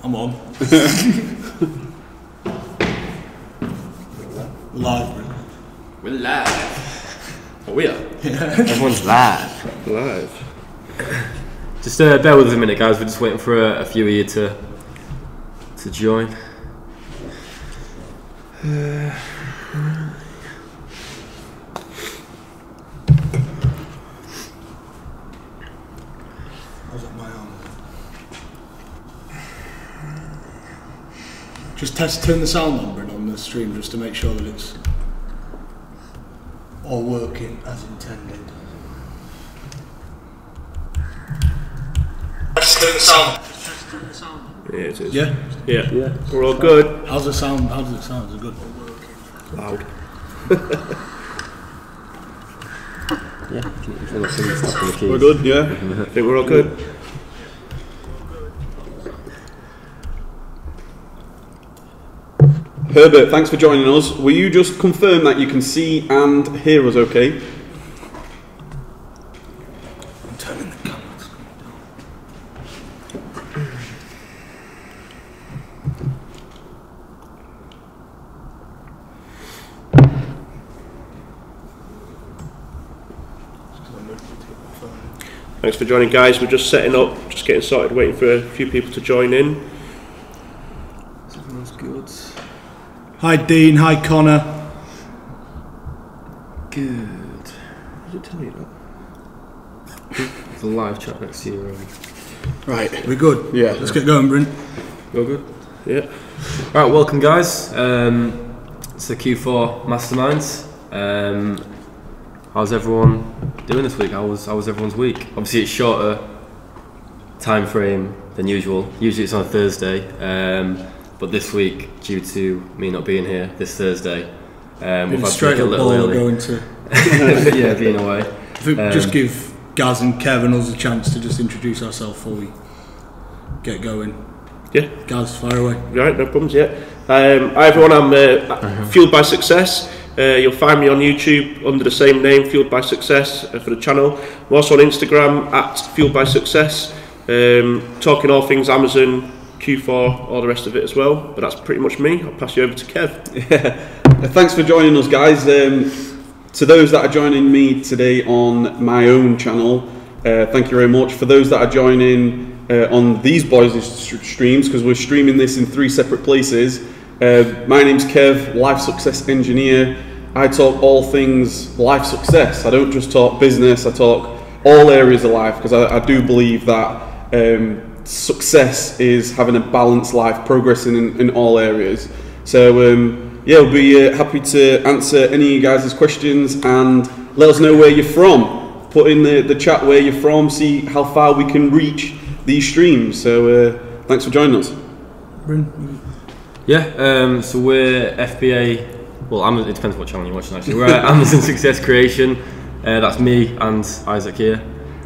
I'm on. We're live, bro. We're live. Oh, we are? Yeah. Everyone's live. Live. Just bear with us a minute, guys. We're just waiting for a few of you to join. How's that my arm? Just turn the sound on, Bryn, on the stream just to make sure that it's all working as intended. Just turn the sound. Yeah, it is. Yeah? Yeah. We're all good. How's the sound? How does it sound? Is it good? Loud. Yeah. We're good, yeah. I think we're all good. Herbert, thanks for joining us. Will you just confirm that you can see and hear us okay? I'm turning the camera. Thanks for joining, guys. We're just setting up, just getting started, waiting for a few people to join in. Everyone's good. Hi Dean, hi Connor. Good. What did it tell you that? There's a live chat next to you. Right, we're good. Yeah. Let's get going, Bryn. You're good? Yeah. Right, welcome, guys. It's the Q4 Masterminds. How's everyone doing this week? How was everyone's week? Obviously, it's shorter time frame than usual. Usually, it's on a Thursday, but this week, due to me not being here this Thursday, we've had to Straight make it a up little ball early. going to. Yeah, being away. I think just give Gaz and Kev and us a chance to just introduce ourselves before we get going. Yeah. Gaz, fire away. Right, no problems yet. Hi everyone, I'm Fueled by Success. You'll find me on YouTube under the same name, Fueled by Success, for the channel. I'm also on Instagram at Fueled by Success, talking all things Amazon, Q4, all the rest of it as well. But that's pretty much me. I'll pass you over to Kev. Yeah. Thanks for joining us, guys. To those that are joining me today on my own channel, thank you very much. For those that are joining on these boys' streams, because we're streaming this in 3 separate places, my name's Kev, Life Success Engineer. I talk all things life success. I don't just talk business, I talk all areas of life, because I do believe that success is having a balanced life, progressing in all areas. So yeah, we'll be happy to answer any of you guys' questions and let us know where you're from. Put in the chat where you're from, see how far we can reach these streams. So thanks for joining us. Yeah, so we're FBA, well, it depends what channel you're watching actually. We're Amazon Success Creation. That's me and Izaak here.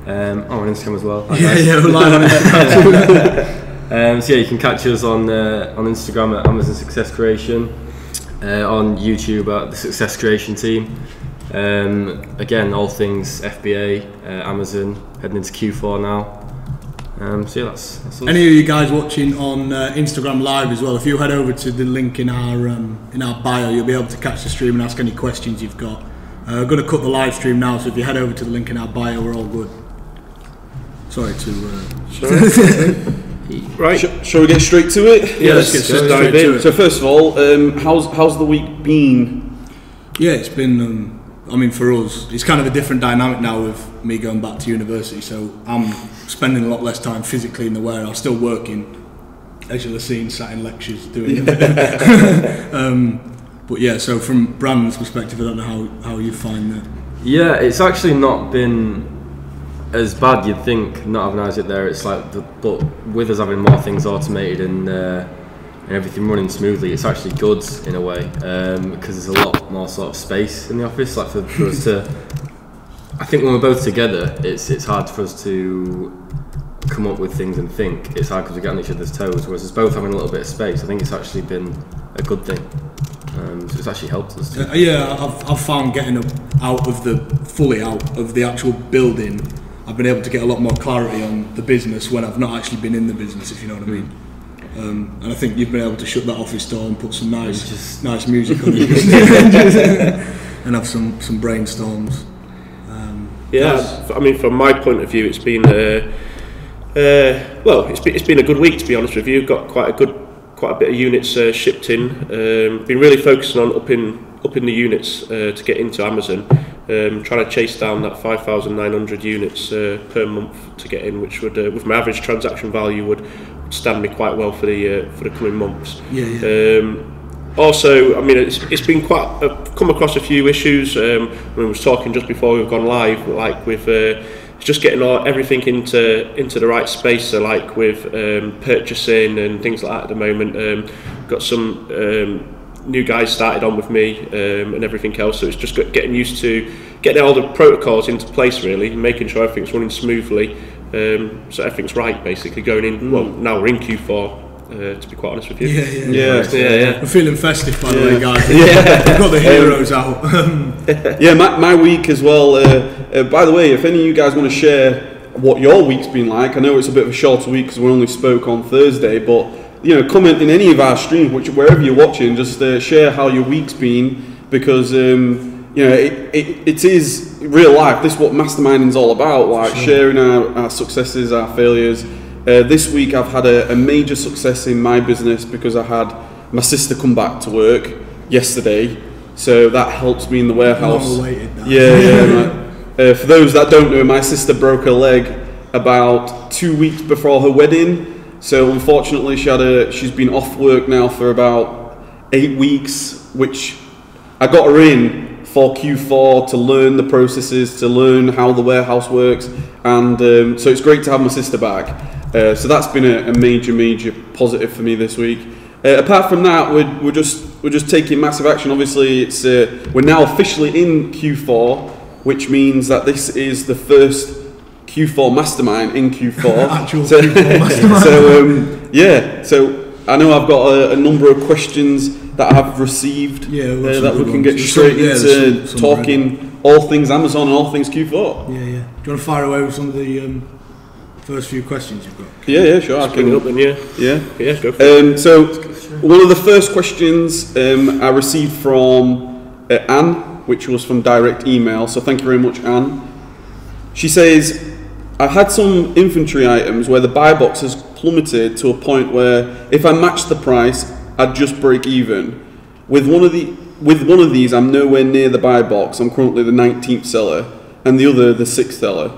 I'm on Instagram as well. Yeah, we're live on Instagram. So yeah, you can catch us on Instagram at Amazon Success Creation, on YouTube at the Success Creation Team. Again, all things FBA, Amazon, heading into Q4 now. So yeah, that's all. Any of you guys watching on Instagram Live as well, if you head over to the link in our bio, you'll be able to catch the stream and ask any questions you've got. I'm going to cut the live stream now, so if you head over to the link in our bio, we're all good. Sorry to... Right. Shall we get straight to it? Yeah, let's get straight in. So first of all, how's the week been? Yeah, it's been... I mean, for us, it's kind of a different dynamic now with me going back to university, so I'm spending a lot less time physically in the warehouse, still working, as you'll have seen, sat in lectures doing it. But yeah, so from Brandon's perspective, I don't know how you find that. Yeah, it's actually not been as bad. You'd think not having Izaak there. It's like, but with us having more things automated and everything running smoothly, it's actually good in a way, because there's a lot more sort of space in the office. Like for us to, I think when we're both together, it's hard for us to come up with things and think. It's hard because we get on each other's toes. Whereas it's both having a little bit of space, I think it's actually been a good thing. So it's actually helped us. Yeah, I've found getting fully out of the actual building, I've been able to get a lot more clarity on the business when I've not actually been in the business, if you know what I mean. And I think you've been able to shut that office door and put some nice music on it and have some brainstorms. I mean, from my point of view, it's been it's been a good week, to be honest with you. Got quite a bit of units shipped in. Been really focusing on upping the units to get into Amazon. Trying to chase down that 5,900 units per month to get in, which would, with my average transaction value, would stand me quite well for the coming months. Also, I mean, it's been quite. I've come across a few issues. When we was talking just before we've gone live, like with just getting everything into the right space. So, like with purchasing and things like that at the moment. Got some new guys started on with me and everything else. So it's just getting used to getting all the protocols into place, really, and making sure everything's running smoothly. So everything's right, basically going in. Well, now we're in Q4. To be quite honest with you. Yeah. We're feeling festive, by the way, guys. We've got the heroes out. My week as well. By the way, if any of you guys want to share what your week's been like, I know it's a bit of a shorter week because we only spoke on Thursday, but comment in any of our streams, wherever you're watching, just share how your week's been, because it is real life. This is what masterminding is all about, like sharing our successes, our failures. This week I've had a major success in my business because I had my sister come back to work yesterday, so that helps me in the warehouse. For those that don't know, my sister broke her leg about 2 weeks before her wedding, so unfortunately she's been off work now for about 8 weeks, which I got her in for Q4 to learn the processes, to learn how the warehouse works, and so it's great to have my sister back. So that's been a major positive for me this week. Apart from that, we're just taking massive action. Obviously, it's we're now officially in Q4, which means that this is the first Q4 mastermind in Q4. Q4 mastermind. So I know I've got a number of questions that I've received that we can get straight into talking all things Amazon and all things Q4. Do you want to fire away with some of the first few questions you've got? Yeah, sure. I can. Up then, go for it. So one of the first questions I received from Anne, which was from direct email. So thank you very much, Anne. She says, I've had some inventory items where the buy box has plummeted to a point where if I match the price, I'd just break even. With one of these, I'm nowhere near the buy box. I'm currently the 19th seller, and the other the 6th seller.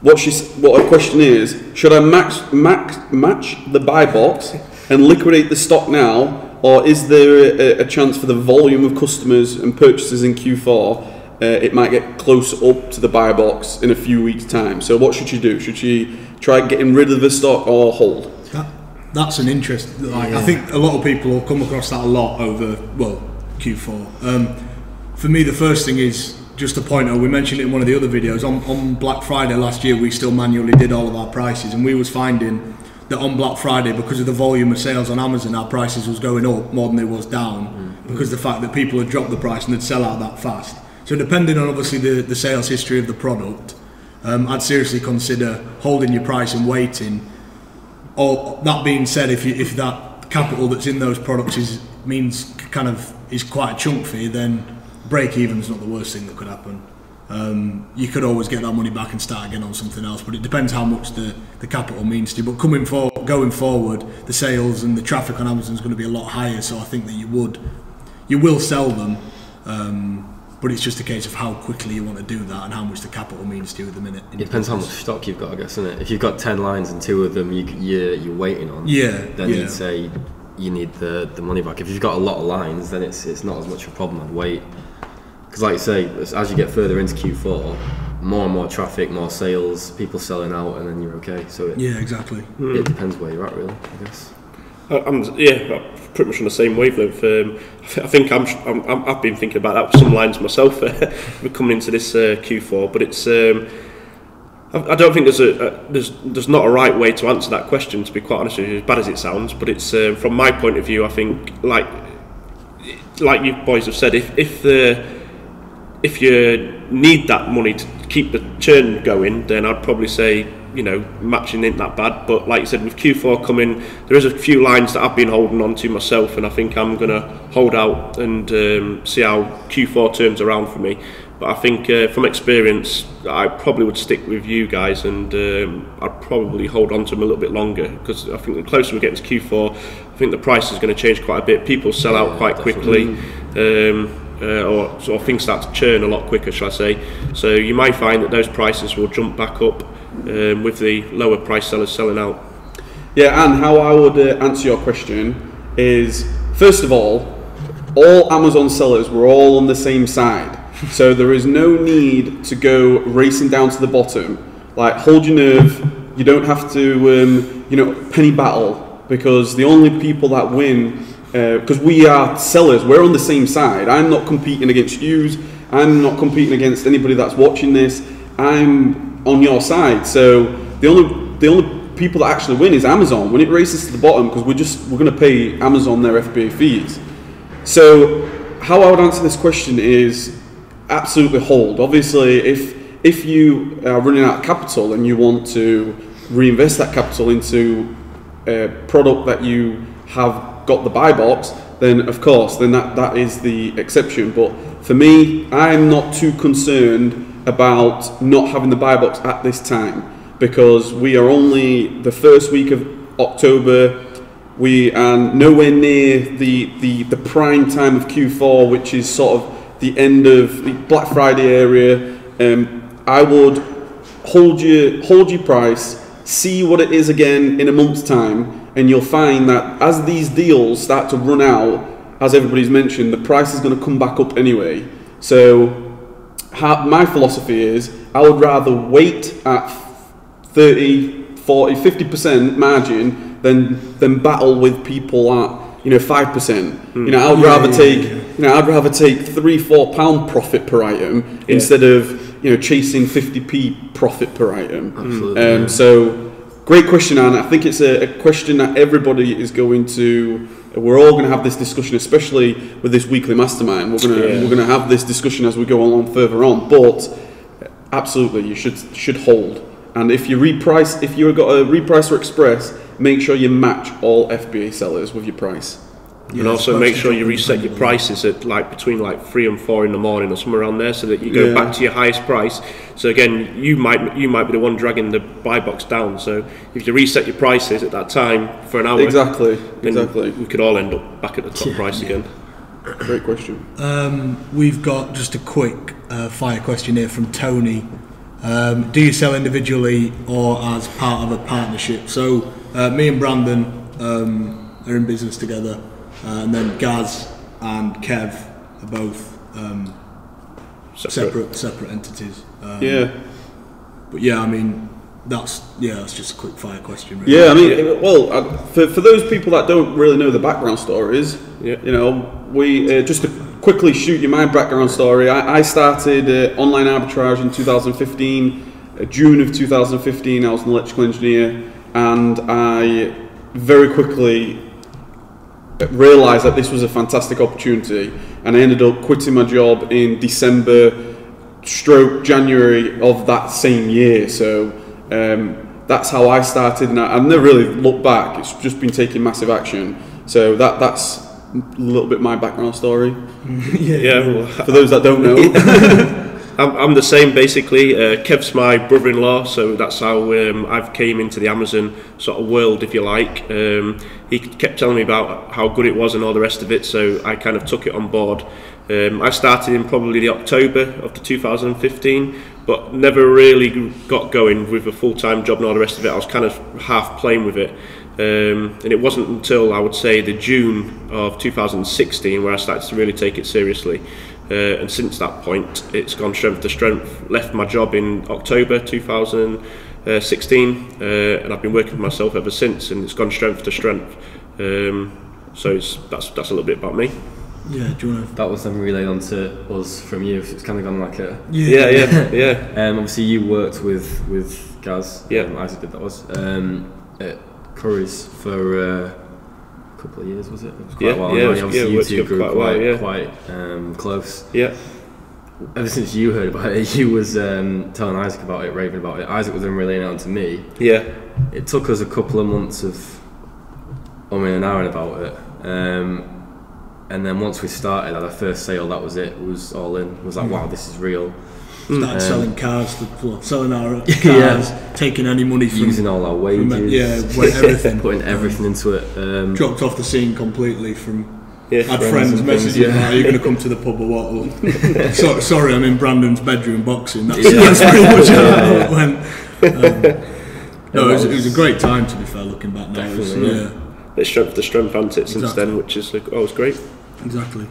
What her question is, should I match the buy box and liquidate the stock now, or is there a chance for the volume of customers and purchases in Q4 it might get close up to the buy box in a few weeks' time? So what should she do? Should she try getting rid of the stock or hold? That's an interest. I think a lot of people will come across that a lot over Q4. For me, the first thing is just a pointer. We mentioned it in one of the other videos. On Black Friday last year, we still manually did all of our prices, and we was finding that on Black Friday, because of the volume of sales on Amazon, our prices was going up more than they was down, because of the fact that people had dropped the price and they'd sell out that fast. So depending on obviously the sales history of the product, I'd seriously consider holding your price and waiting. Or that being said, if that capital that's in those products is quite a chunk for you, then break even is not the worst thing that could happen. You could always get that money back and start again on something else, but it depends how much the capital means to you. But going forward, the sales and the traffic on Amazon is going to be a lot higher, so I think that you will sell them, but it's just a case of how quickly you want to do that and how much the capital means to you at the minute. It depends how much stock you've got, I guess, isn't it? If you've got 10 lines and 2 of them you're waiting on, then you'd say you need the money back. If you've got a lot of lines, then it's not as much of a problem. I'd wait. Because like you say, as you get further into Q4, more and more traffic, more sales, people selling out, and then you're okay. So exactly. It depends where you're at, really, I guess. I'm pretty much on the same wavelength. I think I've been thinking about that with some lines myself. We're coming into this Q4, but it's I don't think there's not a right way to answer that question, to be quite honest with you, as bad as it sounds. But it's from my point of view, I think like you boys have said, if you need that money to keep the churn going, then I'd probably say, you know, matching isn't that bad. But like you said, with Q4 coming, there is a few lines that I've been holding on to myself, and I think I'm going to hold out and see how Q4 turns around for me. But I think from experience, I probably would stick with you guys, and I'd probably hold on to them a little bit longer, because I think the closer we get to Q4, I think the price is going to change quite a bit. People sell out quite quickly. Or things start to churn a lot quicker, shall I say. So you might find that those prices will jump back up with the lower price sellers selling out. Yeah, and how I would answer your question is, first of all Amazon sellers were all on the same side. So there is no need to go racing down to the bottom. Like, hold your nerve. You don't have to, penny battle, because the only people that win, because we are sellers, we're on the same side. I'm not competing against you. I'm not competing against anybody that's watching this. I'm on your side. So the only people that actually win is Amazon when it races to the bottom, because we're going to pay Amazon their FBA fees. So how I would answer this question is absolutely hold. Obviously, if you are running out of capital and you want to reinvest that capital into a product that you have got the buy box, then of course, then that is the exception. But for me, I'm not too concerned about not having the buy box at this time, because we are only the first week of October. We are nowhere near the prime time of Q4, which is sort of the end of the Black Friday area. I would hold your price, see what it is again in a month's time, and you'll find that as these deals start to run out, as everybody's mentioned, the price is going to come back up anyway. So my philosophy is, I would rather wait at 30, 40, 50% margin than battle with people at 5%. I'd rather take £3-4 profit per item instead of chasing 50p profit per item. Absolutely. So great question, and I think it's a question that everybody is going to. We're all going to have this discussion, especially with this weekly mastermind. We're going to have this discussion as we go along further on. But absolutely, you should hold. And if you've got a reprice or express, make sure you match all FBA sellers with your price. And also make sure you reset your prices at between 3 and 4 in the morning or somewhere around there, so that you go back to your highest price. So again, you might be the one dragging the buy box down. So if you reset your prices at that time for an hour, exactly, we could all end up back at the top price again. Great question. We've got just a quick fire question here from Tony. Do you sell individually or as part of a partnership? So me and Brandon are in business together, and then Gaz and Kev are both separate entities. But yeah, I mean that's just a quick fire question. Really. Yeah, I mean, well, for those people that don't really know the background stories, we just to quickly shoot you my background story. I started online arbitrage in 2015, June of 2015. I was an electrical engineer, and I very quickly realised that this was a fantastic opportunity, and I ended up quitting my job in December/January of that same year. So that's how I started, and I've never really looked back. It's just been taking massive action. So that's a little bit my background story. For those that don't know. I'm the same basically. Kev's my brother-in-law, so that's how I've came into the Amazon sort of world, if you like. He kept telling me about how good it was and all the rest of it, so I kind of took it on board. I started in probably the October of the 2015, but never really got going with a full-time job and all the rest of it. I was kind of half playing with it. And it wasn't until I would say the June of 2016 where I started to really take it seriously. And since that point, it's gone strength to strength. Left my job in October 2016, and I've been working for myself ever since, and it's gone strength to strength. So that's a little bit about me. Yeah, do you want to? That was then relayed on to us from you. It's kind of gone like a... Yeah. Obviously, you worked with Gaz. Izaak did at Curry's for a couple of years, was it? It was quite a while. Obviously, you two grew quite close. Yeah. ever since you heard about it, you was telling Izaak about it, raving about it. Izaak was then relaying it on to me. Yeah. It took us a couple of months of umming and ahhing about it. And then once we started, at our first sale, that was it. It was all in. It was like, wow, this is real. Started selling cars, selling our cars, taking any money from... Using all our wages. Everything. Putting everything into it. Dropped off the scene completely from... Yeah, had friends messaging, are you going to come to the pub or what? Sorry, I'm in Brandon's bedroom boxing. That's pretty much how it went. No, it was a great time, to be fair, looking back now. The strength and it since then, which is always great. Exactly.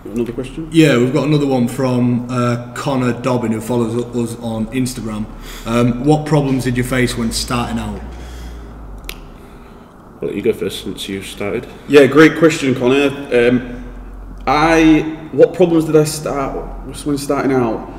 Another question? Yeah, we've got another one from Connor Dobbin, who follows us on Instagram. What problems did you face when starting out? I'll let you go first since you started. Yeah, great question, Connor. What problems did I start when starting out?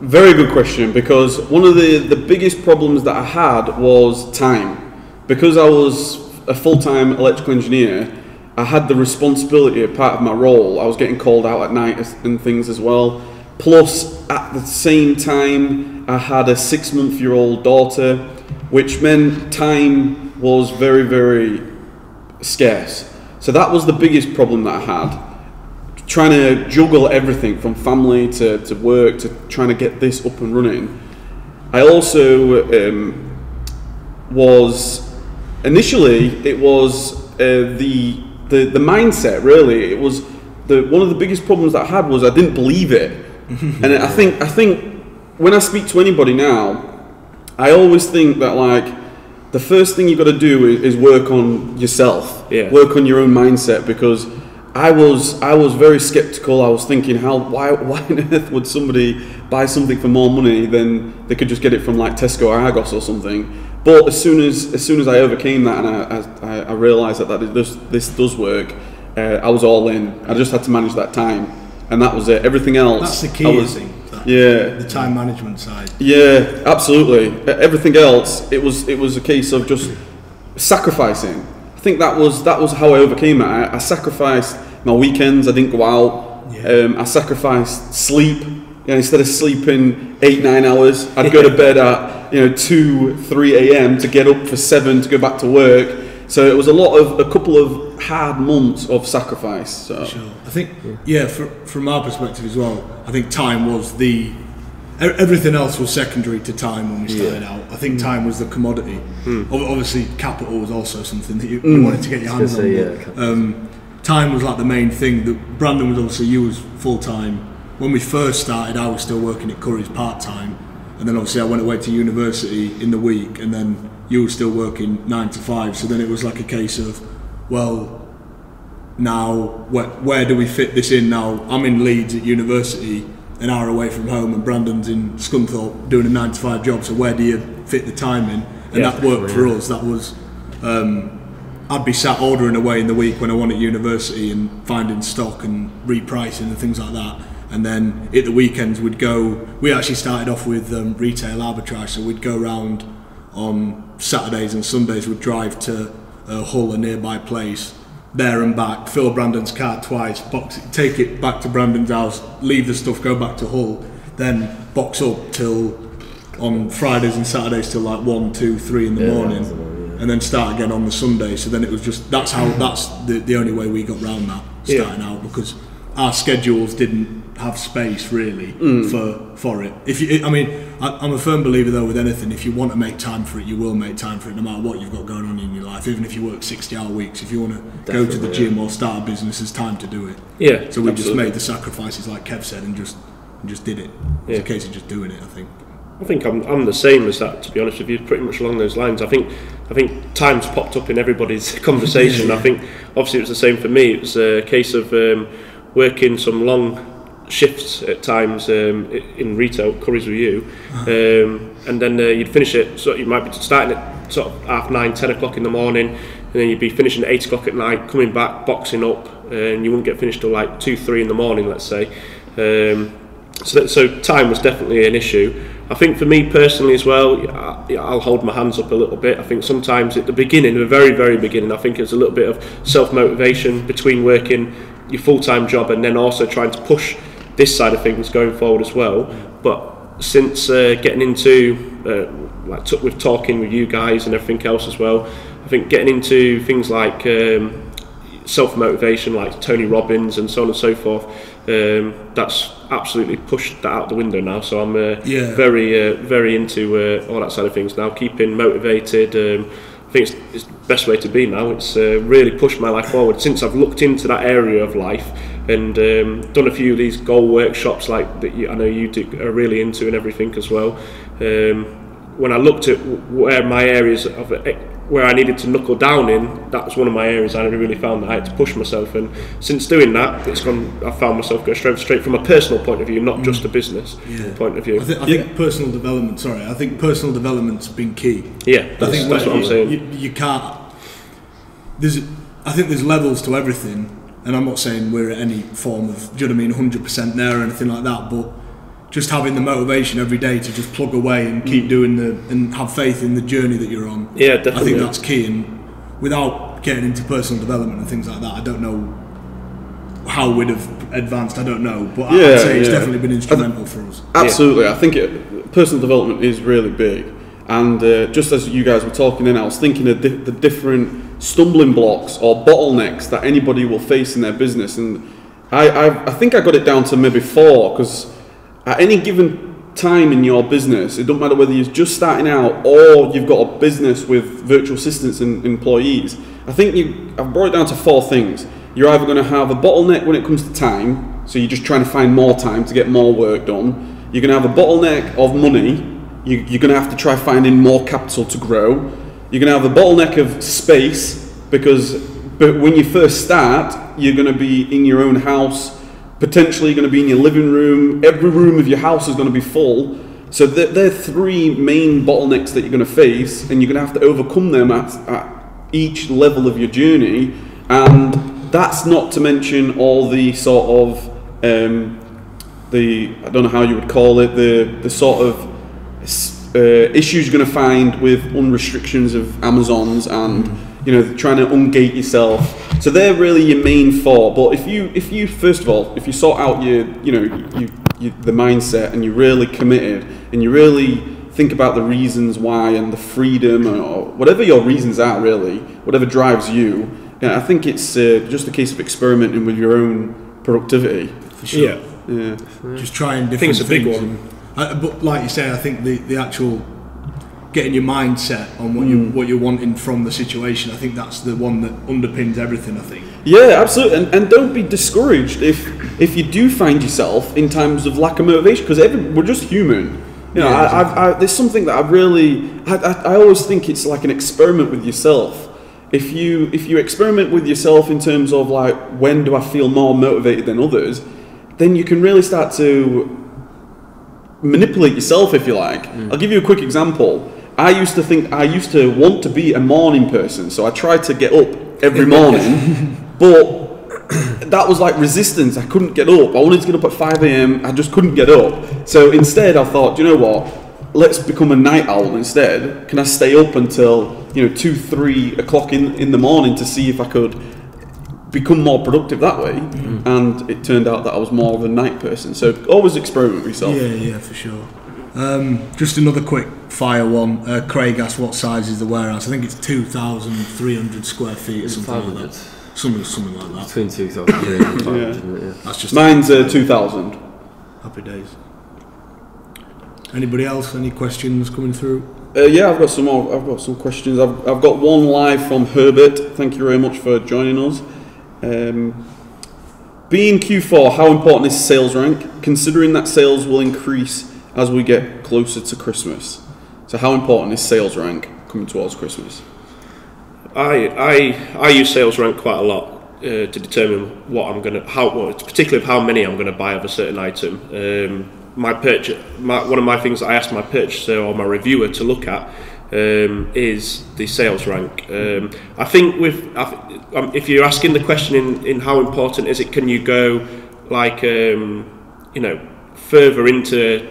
Very good question, because one of the biggest problems that I had was time. Because I was a full-time electrical engineer, I had the responsibility of part of my role. I was getting called out at night and things as well. Plus, at the same time, I had a 6-month-old daughter, which meant time was very, very scarce. So that was the biggest problem that I had. Trying to juggle everything from family to work to trying to get this up and running. I also initially it was the mindset, really. It was one of the biggest problems that I had was I didn't believe it. And I think when I speak to anybody now, I always think that like the first thing you've got to do is work on yourself, work on your own mindset, because I was very skeptical. I was thinking, why on earth would somebody buy something for more money than they could just get it from like Tesco or Argos or something? But as soon as I overcame that and I realised that this does work, I was all in. I just had to manage that time, and that was it. Everything else, that's the key, I think. The time management side. Yeah, absolutely. Everything else, it was a case of just sacrificing. I think that was how I overcame it. I sacrificed my weekends. I didn't go out. I sacrificed sleep. Instead of sleeping 8-9 hours, I'd go to bed at 2-3 a.m. to get up for 7 to go back to work. So it was a couple of hard months of sacrifice. So. Sure. I think from our perspective as well, I think time was everything else was secondary to time when we started out. I think time was the commodity. Obviously, capital was also something that you wanted to get your hands on. Time was like the main thing. Brandon was obviously, you was full time. When we first started, I was still working at Curry's part time, and then obviously I went away to university in the week, and then you were still working 9 to 5. So then it was like a case of, well, now where do we fit this in now? I'm in Leeds at university, an hour away from home, and Brandon's in Scunthorpe doing a 9 to 5 job. So where do you fit the time in? And that worked for us. That was, I'd be sat ordering away in the week when I went at university and finding stock and repricing and things like that. And then at the weekends we actually started off with retail arbitrage, so we'd go around on Saturdays and Sundays. We'd drive to Hull, a nearby place, there and back, fill Brandon's car twice, box it, take it back to Brandon's house, leave the stuff, go back to Hull, then box up till on Fridays and Saturdays till like 1, 2, 3 in the morning, and then start again on the Sunday. So then it was just that's the only way we got round that starting out, because our schedules didn't have space really for it. I'm a firm believer though with anything, if you want to make time for it, you will make time for it no matter what you've got going on in your life. Even if you work 60-hour weeks, if you want to go to the gym or start a business, there's time to do it. So we just made the sacrifices like Kev said and just did it. It's a case of just doing it, I think. I'm the same as that, to be honest with you, pretty much along those lines. I think time's popped up in everybody's conversation. I think obviously it was the same for me. It was a case of working some long shifts at times in retail, Curry's with you, and then you'd finish it, so you might be starting at sort of 9:30, 10 o'clock in the morning, and then you'd be finishing at 8 o'clock at night, coming back, boxing up, and you wouldn't get finished till like 2, 3 in the morning, let's say. So time was definitely an issue. I think for me personally as well, I'll hold my hands up a little bit. I think sometimes at the beginning, the very, very beginning, I think it was a little bit of self-motivation between working your full-time job and then also trying to push this side of things going forward as well. But since getting into with talking with you guys and everything else as well, I think getting into things like self-motivation, like Tony Robbins and so on and so forth, that's absolutely pushed that out the window now. So I'm very into all that side of things now, keeping motivated. I think it's the best way to be now. It's really pushed my life forward since I've looked into that area of life and done a few of these goal workshops like that I know you are really into and everything as well. When I looked at where my areas of where I needed to knuckle down in, that was one of my areas I really found that I had to push myself, and since doing that, I found myself go straight from a personal point of view, not just a business point of view. I think personal development. I think personal development's been key. Yeah, that's what I'm saying. You can't. I think there's levels to everything, and I'm not saying we're at any form of, do you know what I mean, 100% there or anything like that, but just having the motivation every day to just plug away and keep doing and have faith in the journey that you're on. Yeah, definitely. I think that's key, and without getting into personal development and things like that, I don't know how we'd have advanced. I don't know, but I'd say it's definitely been instrumental for us. Absolutely, I think personal development is really big, and just as you guys were talking, then I was thinking of the different stumbling blocks or bottlenecks that anybody will face in their business, and I think I got it down to maybe 4, because at any given time in your business, it don't matter whether you're just starting out or you've got a business with virtual assistants and employees. I think I've brought it down to 4 things. You're either going to have a bottleneck when it comes to time, so you're just trying to find more time to get more work done. You're going to have a bottleneck of money. You're going to have to try finding more capital to grow. You're going to have a bottleneck of space, but when you first start, you're going to be in your own house. Potentially you're going to be in your living room. Every room of your house is going to be full. So they're 3 main bottlenecks that you're going to face, and you're going to have to overcome them at each level of your journey. And that's not to mention all the sort of I don't know how you would call it, the sort of issues you're going to find with unrestrictions of Amazons and trying to ungate yourself. So they're really your main 4. But if you first of all, if you sort out the mindset, and you're really committed, and you really think about the reasons why and the freedom, or whatever your reasons are, really, whatever drives you, I think it's just a case of experimenting with your own productivity. For sure. Yeah. Just trying different things. I think it's a big one. But like you say, I think the actual getting your mindset on what you're wanting from the situation, I think that's the one that underpins everything, I think. Yeah, absolutely. And don't be discouraged if you do find yourself in times of lack of motivation, because we're just human. Exactly. There's something that I always think it's like an experiment with yourself. If you experiment with yourself in terms of like, when do I feel more motivated than others, then you can really start to manipulate yourself, if you like. I'll give you a quick example. I used to want to be a morning person, so I tried to get up every morning, but that was like resistance. I couldn't get up. I wanted to get up at 5 a.m. I just couldn't get up. So instead I thought, you know what? Let's become a night owl instead. Can I stay up until 2, 3 o'clock in the morning to see if I could become more productive that way? And it turned out that I was more of a night person. So always experiment with yourself. Yeah, for sure. Just another quick fire one. Craig asked what size is the warehouse. I think it's 2,300 square feet or something like that. Something like that. Between 2,300 and 500. Yeah. That's just mine's 2,000. Happy days. Anybody else? Any questions coming through? Yeah, I've got some more. I've got some questions. I've got one live from Herbert. Thank you very much for joining us. Being Q4, how important is sales rank? Considering that sales will increase as we get closer to Christmas. So how important is sales rank coming towards Christmas? I use sales rank quite a lot to determine what I'm going to, particularly how many I'm going to buy of a certain item. One of my things that I ask my purchaser or my reviewer to look at is the sales rank. I think if you're asking the question in how important is it, can you go like further into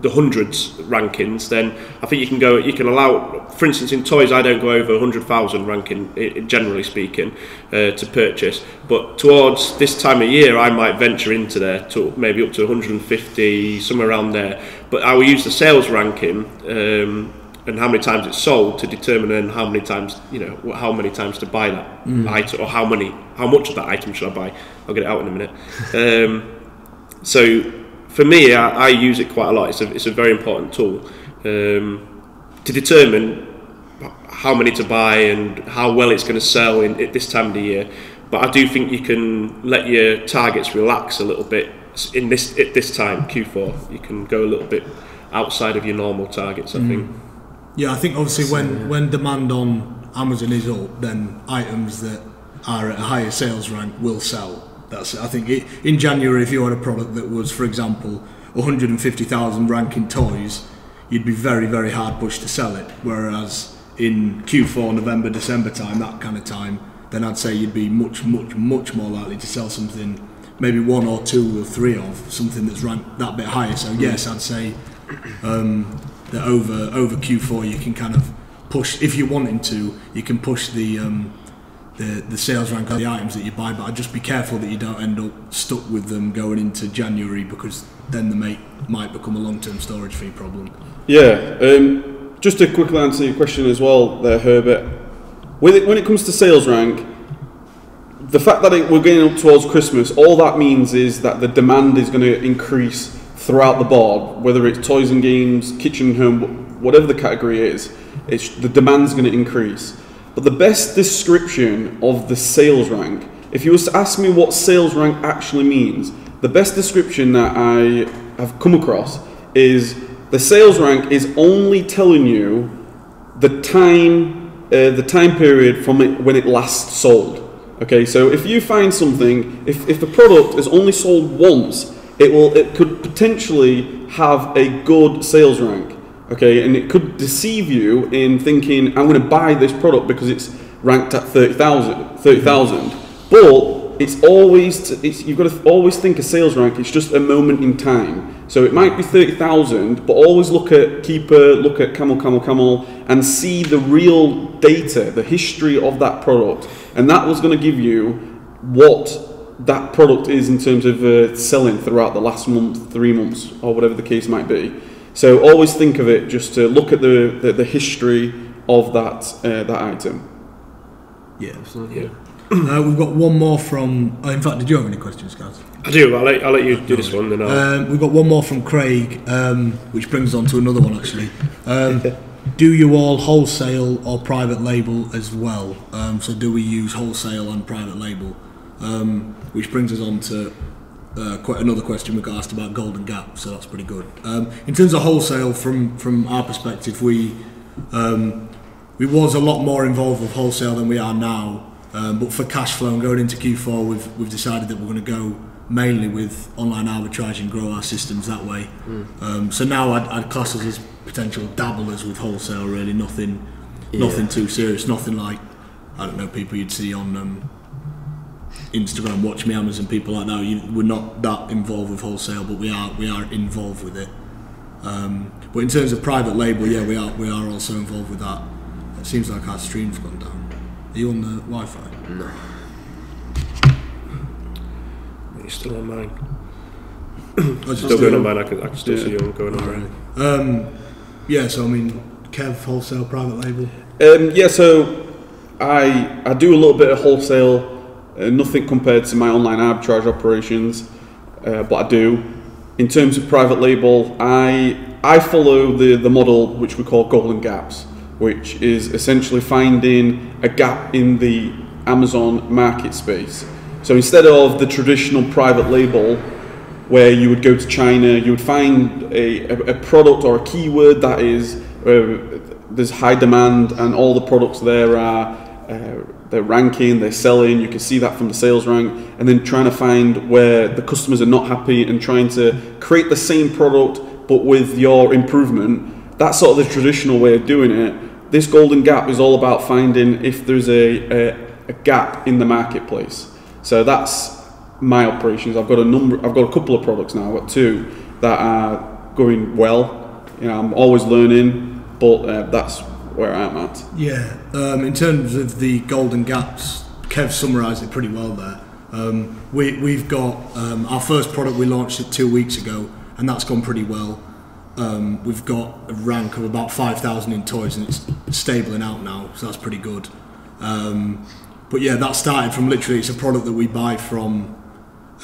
the hundreds rankings, then I think you can allow, for instance, in toys, I don't go over 100,000 ranking, generally speaking, to purchase. But towards this time of year, I might venture into there to maybe up to 150, somewhere around there. But I will use the sales ranking and how many times it's sold to determine then how many times, how many times to buy that item, or how much of that item should I buy. I'll get it out in a minute. So for me, I use it quite a lot. It's a very important tool to determine how many to buy and how well it's going to sell at this time of the year. But I do think you can let your targets relax a little bit at this time, Q4. You can go a little bit outside of your normal targets, I think. Yeah, I think obviously when demand on Amazon is up, then items that are at a higher sales rank will sell. That's it. I think in January, if you had a product that was, for example, 150,000 ranking toys, you'd be very, very hard pushed to sell it. Whereas in Q4, November, December time, that kind of time, then I'd say you'd be much, much, much more likely to sell something, maybe 1 or 2 or 3 of something that's ranked that bit higher. So yes, I'd say that over Q4 you can kind of push, if you're wanting to, you can push the sales rank of the items that you buy, but I'd just be careful that you don't end up stuck with them going into January, because then they might become a long-term storage fee problem. Yeah, just to quickly answer your question as well there, Herbert, when it comes to sales rank, the fact that we're getting up towards Christmas, all that means is that the demand is going to increase throughout the board, whether it's toys and games, kitchen and home, whatever the category is, the demand's going to increase. But the best description of the sales rank, if you was to ask me what sales rank actually means, the best description that I have come across is the sales rank is only telling you the time period from when it last sold. Okay, so if you find something, if the product is only sold once, it could potentially have a good sales rank. Okay, and it could deceive you in thinking, I'm going to buy this product because it's ranked at 30,000. But you've got to always think a sales rank. It's just a moment in time. So it might be 30,000, but always look at Keeper, look at Camel, and see the real data, the history of that product, and that was going to give you what that product is in terms of selling throughout the last month, 3 months, or whatever the case might be. So always think of it, just to look at the history of that item. Yeah, absolutely. Yeah. We've got one more from. In fact, did you have any questions, guys? I do. I'll let you do this one. Then we've got one more from Craig, which brings us on to another one actually. Do you all wholesale or private label as well? So do we use wholesale and private label? Which brings us on to quite another question we got asked about Golden Gap, so that's pretty good. In terms of wholesale, from our perspective, we was a lot more involved with wholesale than we are now. But for cash flow and going into Q4, we've decided that we're going to go mainly with online arbitrage and grow our systems that way. So now I'd class us as potential dabblers with wholesale. Really, nothing too serious. Nothing like, I don't know, people you'd see on Instagram, Watch Me Amazon, people like that. We're not that involved with wholesale, but we are involved with it. But in terms of private label, yeah, we are also involved with that. It seems like our stream's gone down. Are you on the Wi-Fi? No. You're still on mine. Still going on mine. I can still see you going on mine. Yeah. So I mean, Kev, wholesale, private label. Yeah. So I do a little bit of wholesale. Nothing compared to my online arbitrage operations, but I do. In terms of private label, I follow the model which we call golden gaps, which is essentially finding a gap in the Amazon market space. So instead of the traditional private label, where you would go to China, you would find a product or a keyword that is there's high demand, and all the products there are they're ranking, they're selling. You can see that from the sales rank, and then trying to find where the customers are not happy and trying to create the same product but with your improvement. That's sort of the traditional way of doing it. This golden gap is all about finding if there's a gap in the marketplace. So that's my operations. I've got a couple of products now. I've got 2 that are going well. You know, I'm always learning, but that's where I'm at. Yeah, in terms of the golden gaps, Kev summarised it pretty well there. We've got our first product, we launched it 2 weeks ago, and that's gone pretty well. We've got a rank of about 5,000 in toys, and it's stabling out now, so that's pretty good. But yeah, that started from literally, it's a product that we buy from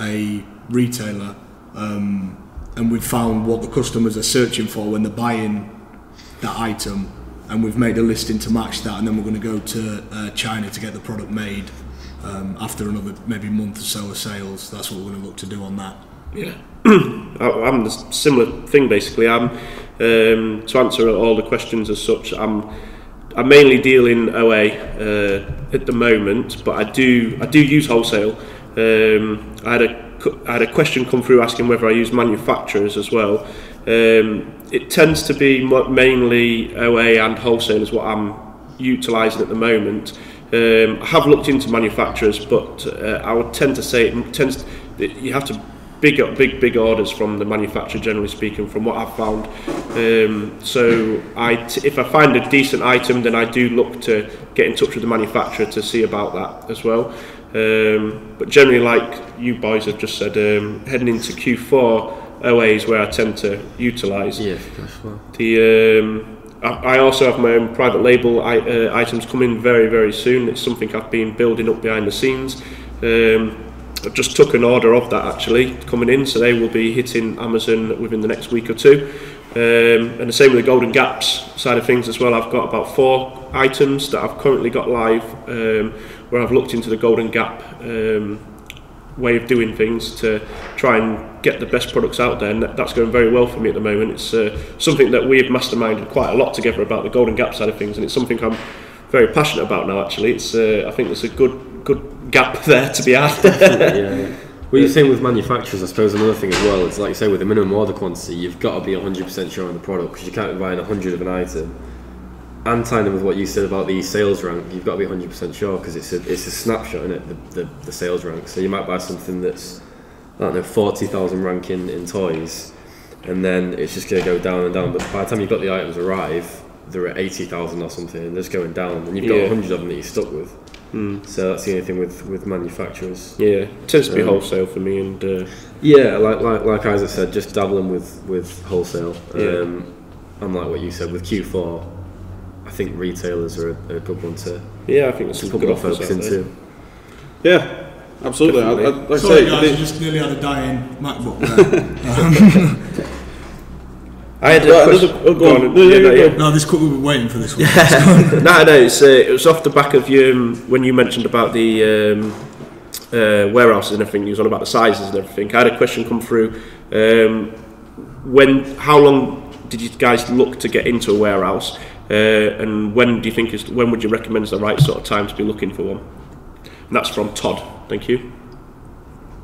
a retailer, and we've found what the customers are searching for when they're buying that item, and we've made a listing to match that, and then we're going to go to China to get the product made. After another maybe month or so of sales, that's what we're going to look to do on that. Yeah, I'm the similar thing basically. I'm to answer all the questions as such. I'm mainly deal in OA at the moment, but I do use wholesale. I had a question come through asking whether I use manufacturers as well. It tends to be mainly OA and wholesale is what I'm utilising at the moment. I have looked into manufacturers, but I would tend to say you have to big orders from the manufacturer, generally speaking, from what I've found. So if I find a decent item, then I do look to get in touch with the manufacturer to see about that as well. But generally, like you boys have just said, heading into Q4, OA is where I tend to utilise. Yeah, that's well. I also have my own private label items coming very, very soon. It's something I've been building up behind the scenes. I just took an order of that actually coming in, so they will be hitting Amazon within the next week or two. And the same with the Golden Gaps side of things as well. I've got about 4 items that I've currently got live, where I've looked into the Golden Gap way of doing things to try and get the best products out there, and that's going very well for me at the moment. It's something that we have masterminded quite a lot together about the Golden Gap side of things, and it's something I'm very passionate about now actually. It's I think there's a good gap there to be had. Yeah. Well, you're saying with manufacturers, I suppose another thing as well is, like you say, with the minimum order quantity, you've got to be 100% sure on the product, because you can't be buying 100 of an item. And tying in with what you said about the sales rank, you've got to be 100% sure, because it's a snapshot, isn't it, the sales rank. So you might buy something that's, I don't know, 40,000 rank in toys, and then it's just going to go down and down. But by the time you've got the items arrive, they're at 80,000 or something, and they're just going down, and you've got 100 of them that you're stuck with. So that's the only thing with manufacturers. Yeah, it tends to be wholesale for me, and yeah, like Izaak said, just dabbling with wholesale. And like what you said with Q4, I think retailers are a good one to. Yeah, I think there's some put good more offers focus out there. into. Yeah, absolutely. Like Sorry I guys, say, I just nearly had a dying MacBook there. I had a question. go on. No, this we were waiting for this one. No, it was off the back of when you mentioned about the warehouses and everything. You was on about the sizes and everything. I had a question come through. How long did you guys look to get into a warehouse, and when would you recommend is the right sort of time to be looking for one? And that's from Todd. Thank you.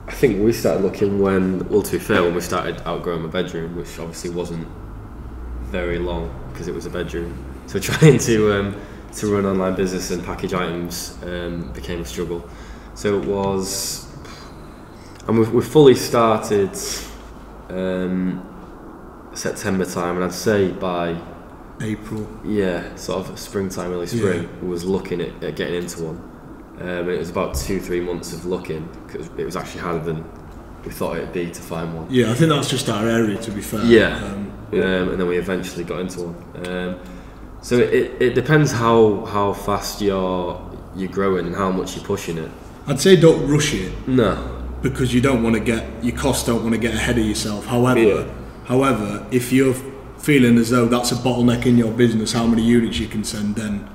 I think we started looking when we started outgrowing my bedroom, which obviously wasn't very long because it was a bedroom. So trying to run online business and package items became a struggle. So it was, and we fully started September time, and I'd say by April. Yeah, sort of springtime, early spring, was looking at getting into one. And it was about 2-3 months of looking, because it was actually harder than we thought it'd be to find one. Yeah, I think that's just our area, to be fair. Yeah, and then we eventually got into one. So it depends how fast you're growing and how much you're pushing it. I'd say don't rush it. No, because you don't want to your costs don't want to get ahead of yourself. However, if you're feeling as though that's a bottleneck in your business, how many units you can send then,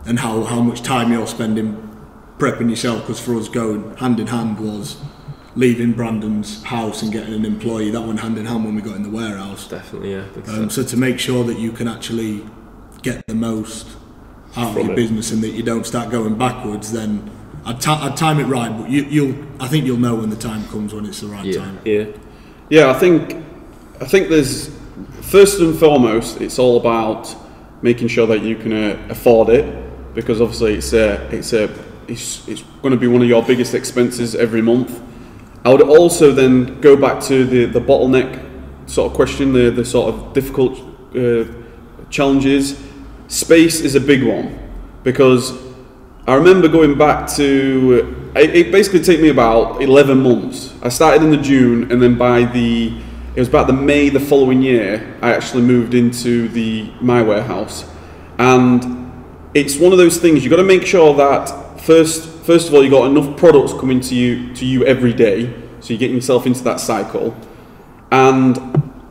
and how much time you're spending prepping yourself, because for us going hand in hand was leaving Brandon's house and getting an employee. That went hand in hand when we got in the warehouse. Definitely, yeah. So to make sure that you can actually get the most out of your business and that you don't start going backwards, then I'd time it right, but I think you'll know when the time comes when it's the right time. Yeah, I think there's, first and foremost, it's all about making sure that you can afford it, because obviously it's going to be one of your biggest expenses every month. I would also then go back to the bottleneck sort of question, the sort of difficult challenges, space is a big one, because I remember going back to, it basically took me about 11 months. I started in the June, and then it was about the May the following year, I actually moved into my warehouse. And it's one of those things, you've got to make sure that first of all, you've got enough products coming to you every day, so you're getting yourself into that cycle. And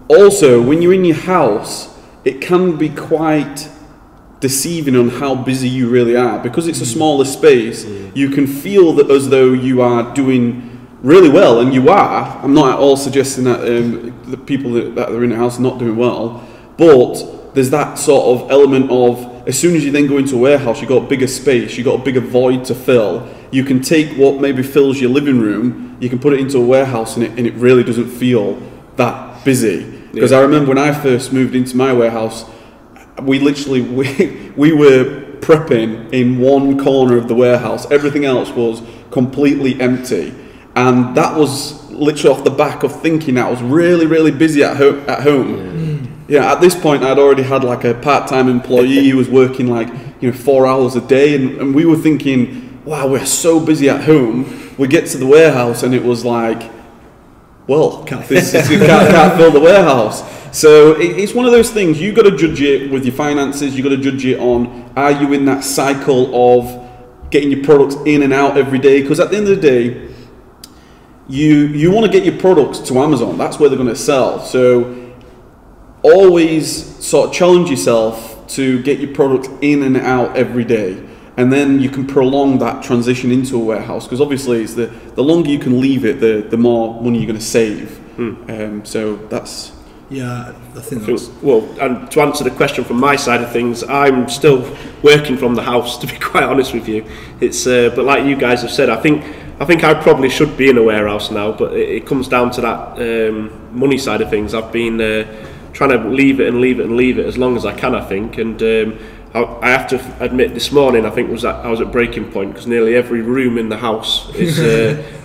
also, when you're in your house, it can be quite deceiving on how busy you really are. Because it's a smaller space, you can feel that as though you are doing really well, and you are. I'm not at all suggesting that the people that are in the house are not doing well, but there's that sort of element of, as soon as you then go into a warehouse, you've got a bigger space, you've got a bigger void to fill. You can take what maybe fills your living room, you can put it into a warehouse, and it really doesn't feel that busy. Because I remember when I first moved into my warehouse, we literally we were prepping in one corner of the warehouse. Everything else was completely empty, and that was literally off the back of thinking that I was really, really busy at home. Yeah, at this point I'd already had like a part-time employee who was working like 4 hours a day, and we were thinking, wow, we're so busy at home. We get to the warehouse and it was like, well, can't fill the warehouse. So it's one of those things, you've got to judge it with your finances, you've got to judge it on, are you in that cycle of getting your products in and out every day? Because at the end of the day, you want to get your products to Amazon, that's where they're going to sell. So always sort of challenge yourself to get your product in and out every day. And then you can prolong that transition into a warehouse, because obviously it's the longer you can leave it, the more money you're going to save. So that's... Yeah, I think that's... Well, and to answer the question from my side of things, I'm still working from the house, to be quite honest with you. It's but like you guys have said, I think I probably should be in a warehouse now, but it comes down to that money side of things. I've been trying to leave it as long as I can, I think, and I have to admit, this morning I think I was at breaking point, because nearly every room in the house is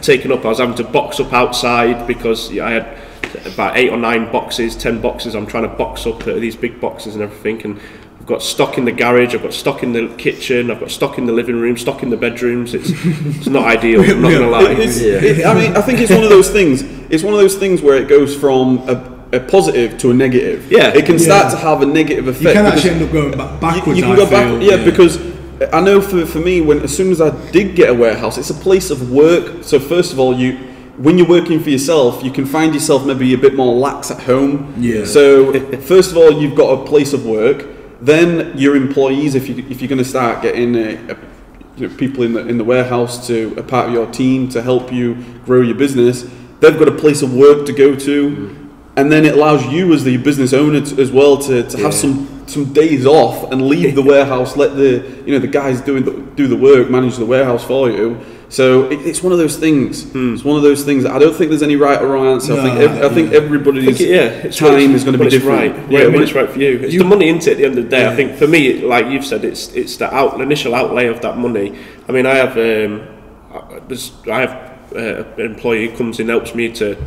taken up. I was having to box up outside because I had about 8 or 9 boxes, 10 boxes. I'm trying to box up these big boxes and everything, and I've got stock in the garage, I've got stock in the kitchen, I've got stock in the living room, stock in the bedrooms. It's not ideal, I'm not going to lie. I mean, I think it's one of those things. It's one of those things where it goes from a positive to a negative. Yeah, it can start to have a negative effect. You can actually end up going backwards. You can go back, because I know for me, as soon as I did get a warehouse, it's a place of work. So first of all, when you're working for yourself, you can find yourself maybe a bit more lax at home. Yeah. So first of all, you've got a place of work. Then your employees, if you're going to start getting people in the warehouse to a part of your team to help you grow your business, they've got a place of work to go to. And then it allows you as the business owner as well to have some days off and leave the warehouse, let the guys do the work, manage the warehouse for you. So it's one of those things. It's one of those things that I don't think there's any right or wrong answer. I think everybody's time is going to be different. When it's right for you. It's the money into it at the end of the day. I think for me, like you've said, it's the initial outlay of that money. I mean, I have an employee who comes in, helps me to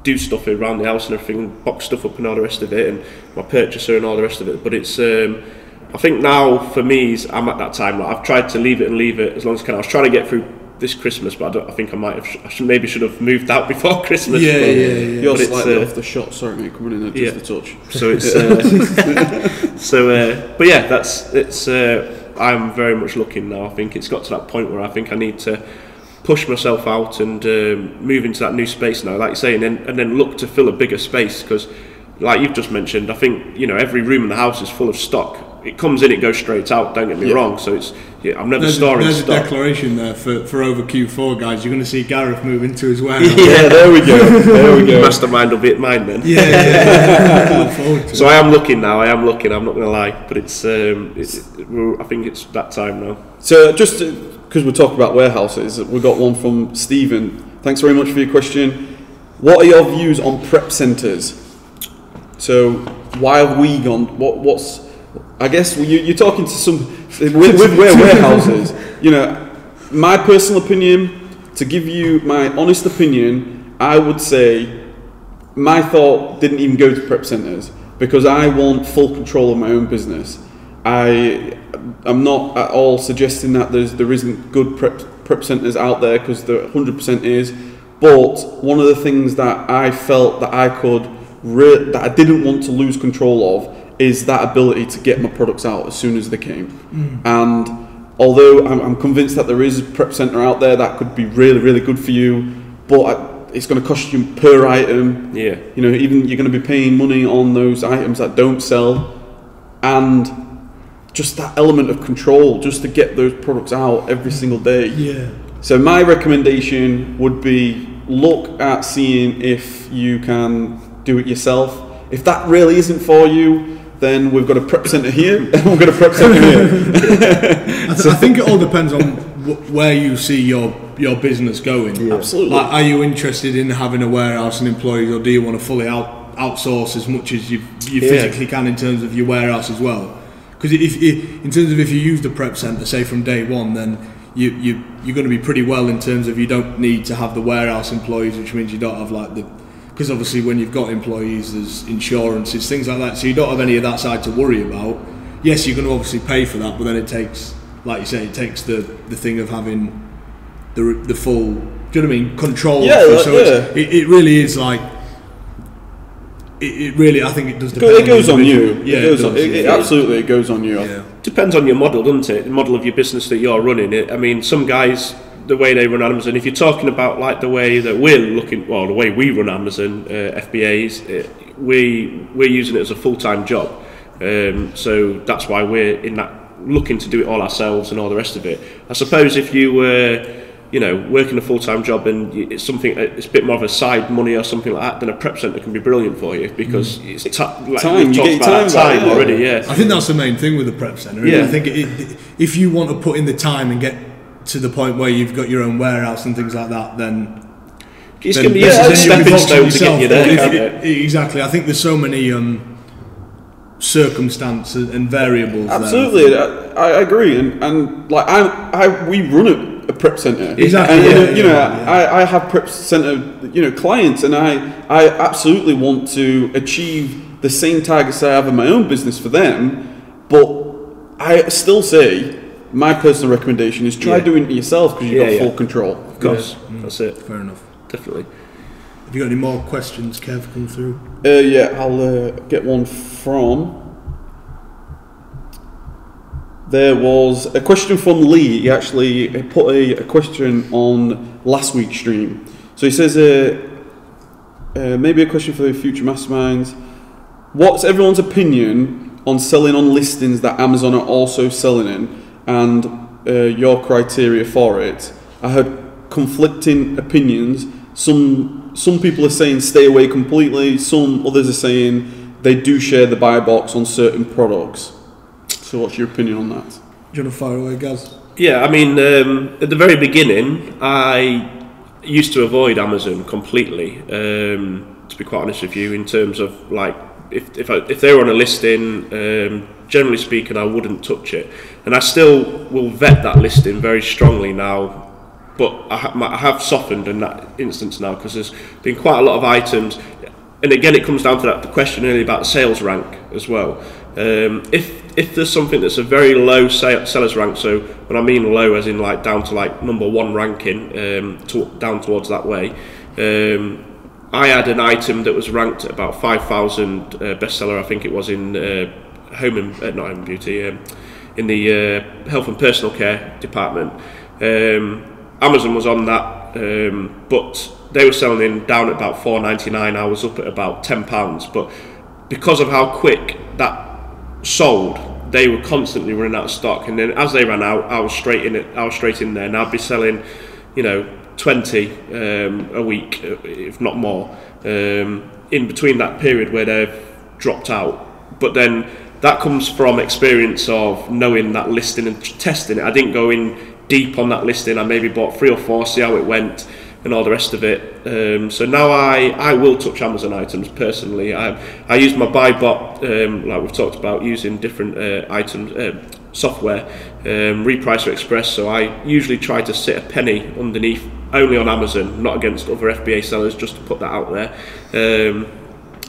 do stuff around the house and everything, box stuff up and all the rest of it, and my purchaser and all the rest of it. But it's I think now for me, I'm at that time. Like, I've tried to leave it as long as I can. I was trying to get through this Christmas, but I think I should have moved out before Christmas. You're slightly off the shot. Sorry, mate, coming in just a touch. So it's but yeah, I'm very much looking now. I think it's got to that point where I think I need to push myself out and move into that new space now, like you say, and then look to fill a bigger space, because like you've just mentioned, I think every room in the house is full of stock. It comes in, it goes straight out, don't get me wrong, so it's I'm never storing there's stock. There's a declaration there for over Q4, guys. You're going to see Gareth move into his warehouse. There we go. Mastermind will be at mine then. Look forward to so it. I am looking, I'm not going to lie, but it's I think it's that time now. So just because we're talking about warehouses, we've got one from Stephen. Thanks very much for your question. What are your views on prep centres? So why have we gone? What's I guess you're talking to some with warehouses. My personal opinion. To give you my honest opinion, I would say my thought didn't even go to prep centres because I want full control of my own business. I'm not at all suggesting that there isn't good prep centres out there, because there 100% is. But one of the things that I felt that that I didn't want to lose control of is that ability to get my products out as soon as they came. And although I'm convinced that there is a prep centre out there that could be really, really good for you, but it's going to cost you per item. Yeah. You know, even you're going to be paying money on those items that don't sell, and just that element of control, just to get those products out every single day. Yeah. So my recommendation would be look at seeing if you can do it yourself. If that really isn't for you, then we've got a prep centre here, and we've got a prep centre here. I think it all depends on where you see your business going. Yeah. Absolutely. Like, are you interested in having a warehouse and employees, or do you want to fully outsource as much as you physically can in terms of your warehouse as well? Because in terms of if you use the prep centre, say from day one, then you're going to be pretty well in terms of you don't need to have the warehouse employees, which means you don't have like because obviously when you've got employees, there's insurances, things like that, so you don't have any of that side to worry about. Yes, you're going to obviously pay for that, but then it takes, like you say, it takes the thing of having the full, do you know what I mean, control. Yeah, so it really is like, it really, I think it does depend. It goes on you. Yeah, it absolutely goes on you. Yeah. Depends on your model, doesn't it? The model of your business that you're running. I mean, some guys, the way they run Amazon, if you're talking about like the way that the way we run Amazon, FBAs, we're using it as a full-time job. So that's why we're in that, looking to do it all ourselves and all the rest of it. I suppose if you were, working a full-time job and it's something, it's a bit more of a side money or something like that, then a prep centre can be brilliant for you, because it's time. You get time already. Yeah, I think that's the main thing with the prep centre. Yeah. I think if you want to put in the time and get to the point where you've got your own warehouse and things like that, then it's going to be a stepping stone to get you there. Exactly. I think there's so many circumstances and variables. Absolutely, I agree, and like we run a prep centre. Exactly. And I have prep centre clients, and I absolutely want to achieve the same targets I have in my own business for them, but I still say my personal recommendation is try doing it yourself, because you've got full control. Of course, that's it. Fair enough. Definitely. Have you got any more questions, Kev, come through? I'll get one from. There was a question from Lee. He actually put a question on last week's stream. So he says, maybe a question for the future masterminds. What's everyone's opinion on selling on listings that Amazon are also selling in, and your criteria for it? I heard conflicting opinions. Some people are saying stay away completely. Some others are saying they do share the buy box on certain products. So what's your opinion on that? Do you want to fire away, Gaz? Yeah, I mean, at the very beginning, I used to avoid Amazon completely, to be quite honest with you, in terms of, like, if they were on a listing, generally speaking, I wouldn't touch it. And I still will vet that listing very strongly now, but I have softened in that instance now, because there's been quite a lot of items. And again, it comes down to the question earlier about the sales rank as well. If there's something that's a very low seller's rank, so when I mean low as in like down to like number 1 ranking, down towards that way, I had an item that was ranked at about 5,000 bestseller, I think it was in not home beauty, in the health and personal care department. Amazon was on that, but they were selling in down at about £4.99. I was up at about £10, but because of how quick that sold, they were constantly running out of stock, and then as they ran out, I was straight in there, and I'd be selling 20 a week, if not more, in between that period where they've dropped out. But then that comes from experience of knowing that listing and testing it. I didn't go in deep on that listing. I maybe bought 3 or 4, see how it went and all the rest of it. So now I will touch Amazon items personally. I use my buy bot, like we've talked about, using different items, software, Repricer Express. So I usually try to sit a penny underneath, only on Amazon, not against other FBA sellers, just to put that out there.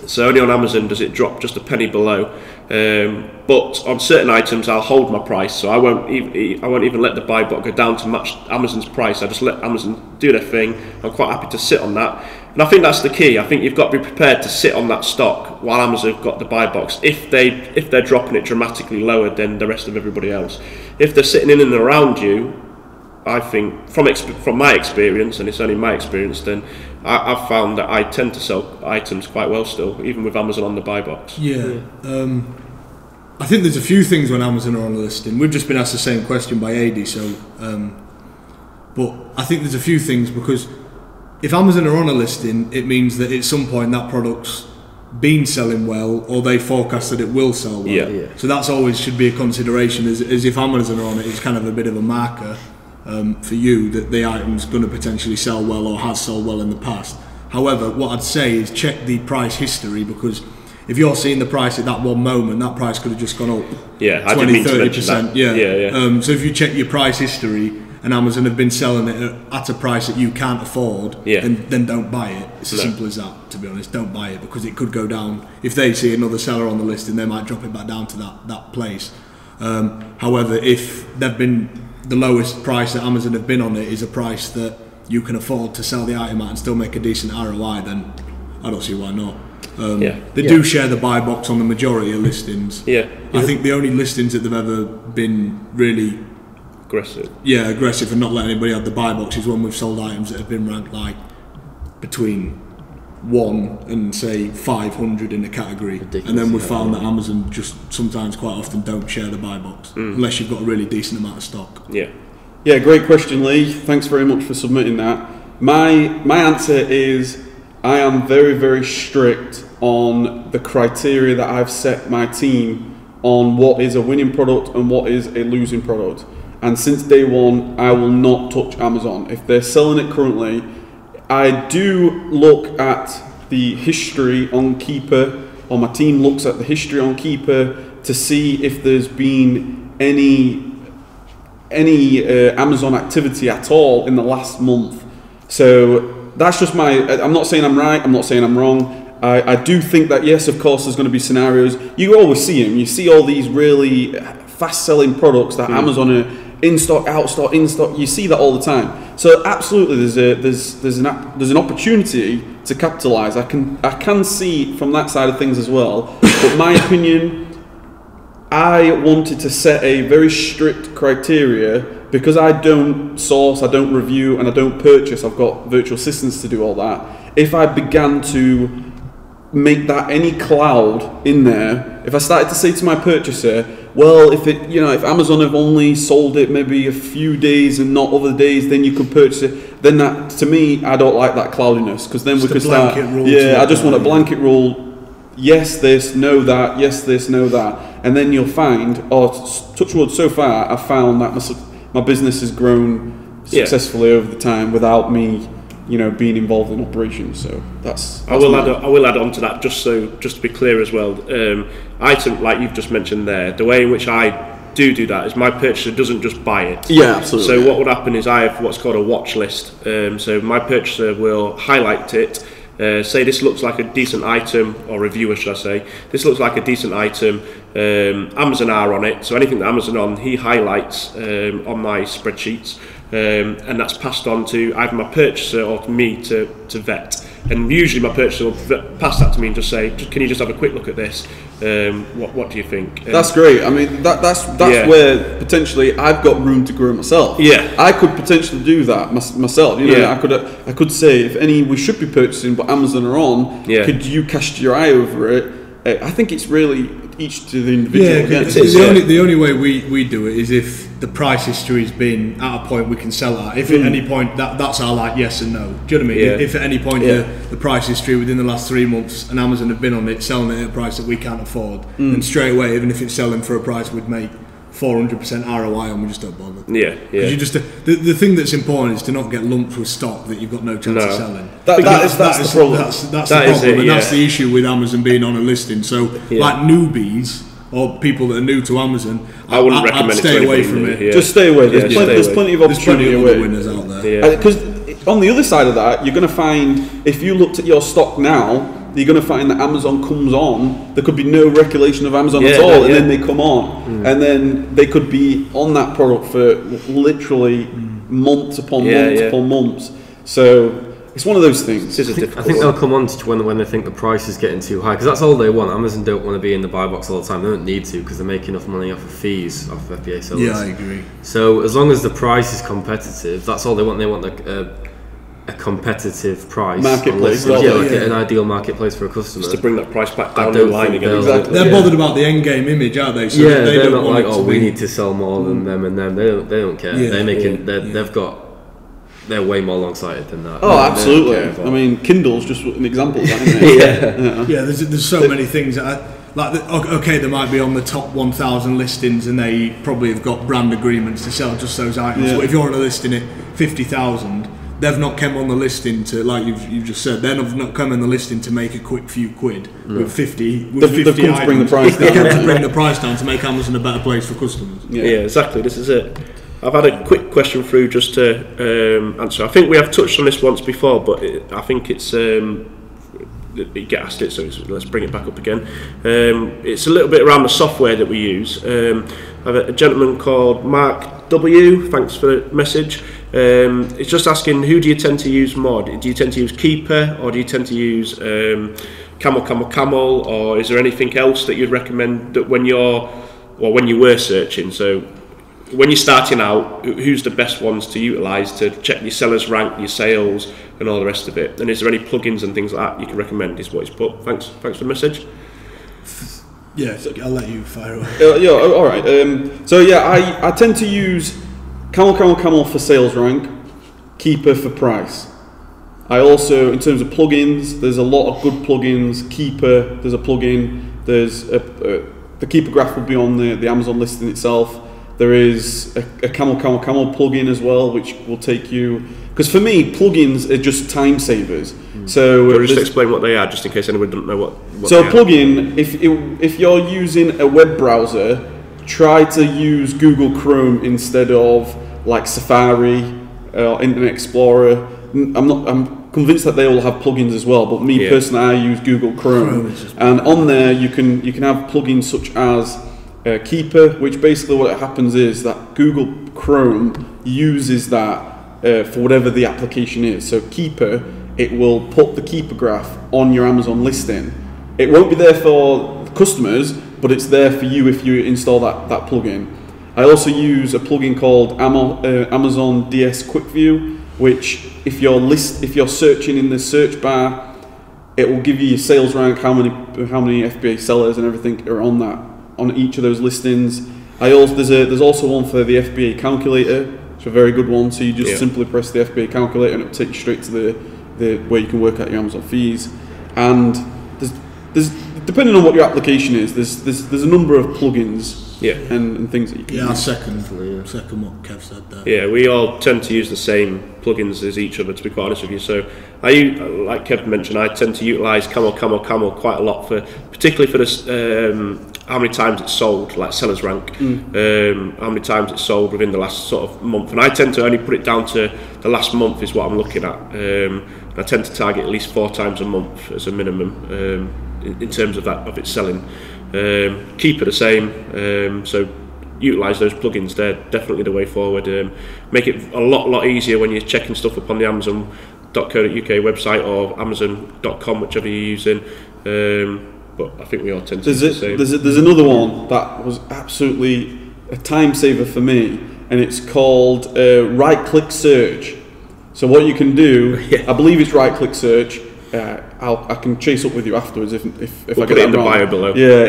So only on Amazon does it drop just a penny below. But on certain items, I'll hold my price. So I won't even let the buy bot go down to match Amazon's price. I just let Amazon do their thing. I'm quite happy to sit on that. And I think that's the key. I think you've got to be prepared to sit on that stock while Amazon have got the buy box. If they're dropping it dramatically lower than the rest of everybody else. If they're sitting in and around you, I think from my experience, and it's only my experience, then I've found that I tend to sell items quite well still, even with Amazon on the buy box. Yeah. I think there's a few things when Amazon are on a listing. We've just been asked the same question by AD, so but I think there's a few things, because if Amazon are on a listing, it means that at some point that product's been selling well, or they forecast that it will sell well. Yeah. So that's always should be a consideration, as if Amazon are on it, it's kind of a bit of a marker for you that the item's going to potentially sell well or has sold well in the past. However, what I'd say is check the price history, because if you're seeing the price at that one moment, that price could have just gone up 20-30%. Yeah. So if you check your price history and Amazon have been selling it at a price that you can't afford, then don't buy it. It's as simple as that, to be honest. Don't buy it, because it could go down. If they see another seller on the listing, they might drop it back down to that place. However, if they've been, the lowest price that Amazon have been on it is a price that you can afford to sell the item at and still make a decent ROI, then I don't see why not. They do share the buy box on the majority of listings. I think the only listings that they've ever been really aggressive and not letting anybody have the buy box is when we've sold items that have been ranked like between 1 and say 500 in a category. Ridiculous, and then we've found that Amazon just sometimes, quite often, don't share the buy box unless you've got a really decent amount of stock. Yeah, great question, Lee. Thanks very much for submitting that. My answer is I am very, very strict on the criteria that I've set my team on what is a winning product and what is a losing product. And since day one, I will not touch Amazon. If they're selling it currently, I do look at the history on Keeper, or my team looks at the history on Keeper to see if there's been any Amazon activity at all in the last month. So that's just I'm not saying I'm right, I'm not saying I'm wrong. I do think that, yes, of course, there's going to be scenarios. You always see them. You see all these really fast-selling products that Amazon are in stock, out of stock, in stock. You see that all the time. So absolutely, there's an opportunity to capitalize. I can see from that side of things as well. But my opinion, I wanted to set a very strict criteria, because I don't source, I don't review, and I don't purchase. I've got virtual assistants to do all that. If I began to make that any cloud in there, if I started to say to my purchaser, well, if Amazon have only sold it maybe a few days and not other days, then you could purchase it. Then that, to me, I don't like that cloudiness, because then we could start. I just want a blanket rule. Yes, this, no, that. Yes, this, no, that. And then you'll find, touch wood, so far I've found that my business has grown successfully over the time without me, being involved in operations. So that's I will add on to that, just to be clear as well. Item, like you've just mentioned there, the way in which I do that is my purchaser doesn't just buy it. Yeah, absolutely. So what would happen is I have what's called a watch list. So my purchaser will highlight it, say this looks like a decent item, or reviewer should I say, this looks like a decent item, Amazon are on it, so anything that Amazon on, he highlights on my spreadsheets, and that's passed on to either my purchaser or to me to vet. And usually my purchaser will pass that to me and just say, can you just have a quick look at this? What do you think? That's great. I mean, that's where potentially I've got room to grow myself. Yeah, I could potentially do that myself. I could say, if any we should be purchasing but Amazon are on, could you cast your eye over it? I think it's really each to the individual. The only way we do it is if the price history's been at a point we can sell at. If at any point that's our yes and no. Do you know what I mean? Yeah. If at any point the price history within the last 3 months and Amazon have been on it, selling it at a price that we can't afford, then straight away, even if it's selling for a price we'd make 400% ROI on, we just don't bother. You just the thing that's important is to not get lumped with stock that you've got no chance of selling. That's the problem. That's the problem, and that's the issue with Amazon being on a listing. So like newbies, or people that are new to Amazon, I wouldn't recommend I'd it stay to away anybody from new, it. yeah. Just stay away. There's, Yeah, there's plenty of There's plenty opportunity of away. other winners out there. Yeah. Because on the other side of that, you're going to find, if you looked at your stock now, you're going to find that Amazon comes on, there could be no recollection of Amazon at all, and then they come on, and then they could be on that product for literally months upon months upon months. So it's one of those things. This is a difficult I think one. they'll come on to when they think the price is getting too high, because that's all they want. Amazon don't want to be in the buy box all the time. They don't need to, because they make enough money off of fees off of FBA sellers. Yeah, I agree. So as long as the price is competitive, that's all they want. They want a competitive price. Marketplace, Like an ideal marketplace for a customer. Just to bring that price back I down the don't line think again. Exactly. They're bothered about the end game image, aren't they? So Yeah, they they're don't not want like, it to oh, we be- need to sell more than them and them. They don't care. Yeah, they're making. yeah, They've got. They're way more long-sighted than that. Oh, They don't absolutely. care about- I mean, Kindle's just an example of that, isn't it? Yeah, there's so many things that okay, they might be on the top 1,000 listings and they probably have got brand agreements to sell just those items. Yeah. But if you're on a listing at 50,000, they've not come on the listing to, like you've just said, they've not come on the listing to make a quick few quid with 50. With They've 50 come to bring the items. price They've down. come to bring the price down to make Amazon a better place for customers. Yeah, exactly. This is it. I've had a quick question through just to answer. I think we have touched on this once before, but I think it's you get asked it, so let's bring it back up again. It's a little bit around the software that we use. I have a gentleman called Mark W. Thanks for the message. It's just asking, who do you tend to use more? Do you tend to use Keeper, or do you tend to use Camel, or is there anything else that you'd recommend that when you were searching? So when you're starting out, who's the best ones to utilise to check your sellers rank, your sales, and all the rest of it? And is there any plugins and things like that you can recommend? Is what he's put. Thanks for the message. Yeah, I'll let you fire away. Yeah, all right. So yeah, I tend to use Camel for sales rank, Keeper for price. I also, in terms of plugins, there's a lot of good plugins. Keeper, there's a plugin. There's the Keeper graph will be on the Amazon listing itself. There is a Camel plugin as well, which will take you. Because for me, plugins are just time savers. So just explain what they are, just in case anyone doesn't know what so they a plugin, if you're using a web browser, try to use Google Chrome instead of like Safari or Internet Explorer. I'm convinced that they all have plugins as well, but me personally, I use Google Chrome, and on there you can have plugins such as Keeper, which basically what happens is that Google Chrome uses that for whatever the application is. So Keeper, it will put the Keeper graph on your Amazon listing. It won't be there for customers, but it's there for you if you install that plugin. I also use a plugin called Amazon DS Quick View, which if you're searching in the search bar, it will give you your sales rank, how many FBA sellers and everything are on each of those listings. There's also one for the FBA calculator. It's a very good one. So you just simply press the FBA calculator and it'll take you straight to the where you can work out your Amazon fees. And there's depending on what your application is, there's a number of plugins. And things that you can use. I second what Kev said there. Yeah, we all tend to use the same plugins as each other, to be quite honest with you. So like Kev mentioned, I tend to utilise Camel quite a lot, particularly for this, how many times it's sold, like seller's rank, how many times it's sold within the last sort of month. And I tend to only put it down to the last month is what I'm looking at. I tend to target at least 4 times a month as a minimum in terms of its selling. Keep it the same, so utilise those plugins. They're definitely the way forward. Make it a lot easier when you're checking stuff up on the Amazon.co.uk website or Amazon.com, whichever you're using. But I think we all tend to use the same. There's another one that was absolutely a time saver for me, and it's called right-click search. So what you can do, I believe it's right-click search. I can chase up with you afterwards if we'll I get put it in the bio below. Yeah,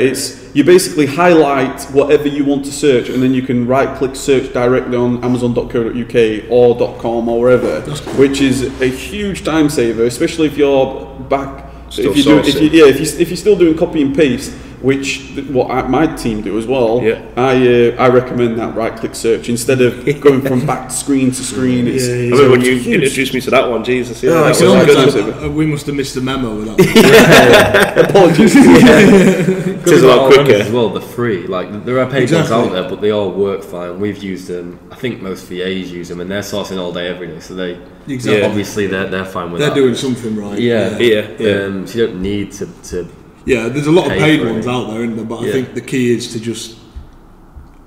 you basically highlight whatever you want to search, and then you can right-click search directly on Amazon.co.uk or .com or wherever, which is a huge time saver, especially if you're back. If you're still doing copy and paste, which my team do as well. Yeah. I recommend that right-click search instead of going from back screen to screen. I remember when you introduced me to that one, Jesus. Yeah, that was good. We must have missed the memo with that. Apologies. It is a lot quicker as well. They're free. Like there are paid ones out there, but they all work fine. We've used them. I think most VAs use them, and they're sourcing all day, every day. So they obviously they're fine with they're that. doing something right. Yeah. Yeah. So you don't need to. Yeah, there's a lot of pay paid for ones it. out there, isn't there? But I think the key is to just.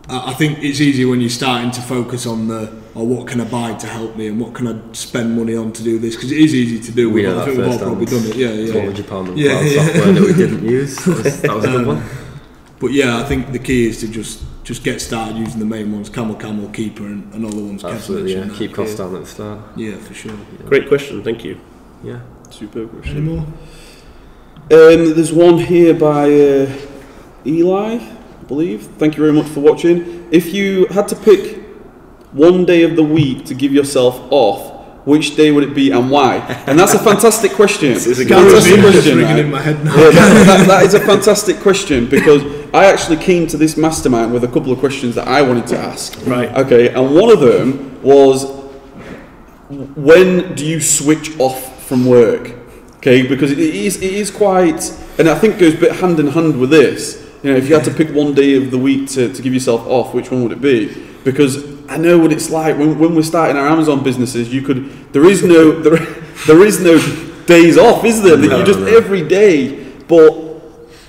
I think it's easy when you're starting to focus on what can I buy to help me and what can I spend money on to do this, because it is easy to do. I think we've all probably done it. Yeah. £400 cloud software that we didn't use. That was a good one. But yeah, I think the key is to just get started using the main ones: Camel, Keeper, and all the ones. Absolutely, yeah. Keep costs down at the start. Yeah, for sure. Great question, thank you. Yeah, superb question. Any more? There's one here by Eli, I believe. Thank you very much for watching. If you had to pick one day of the week to give yourself off, which day would it be and why? And that's a fantastic question. It's a fantastic question. Ringing in my head now. Yeah, that is a fantastic question, because I actually came to this mastermind with a couple of questions that I wanted to ask. Right. Okay, and one of them was, when do you switch off from work? Okay, because it is quite, and I think goes a bit hand in hand with this. You know, if you had to pick one day of the week to give yourself off, which one would it be? Because I know what it's like when we're starting our Amazon businesses. There is no days off, is there? You just every day. But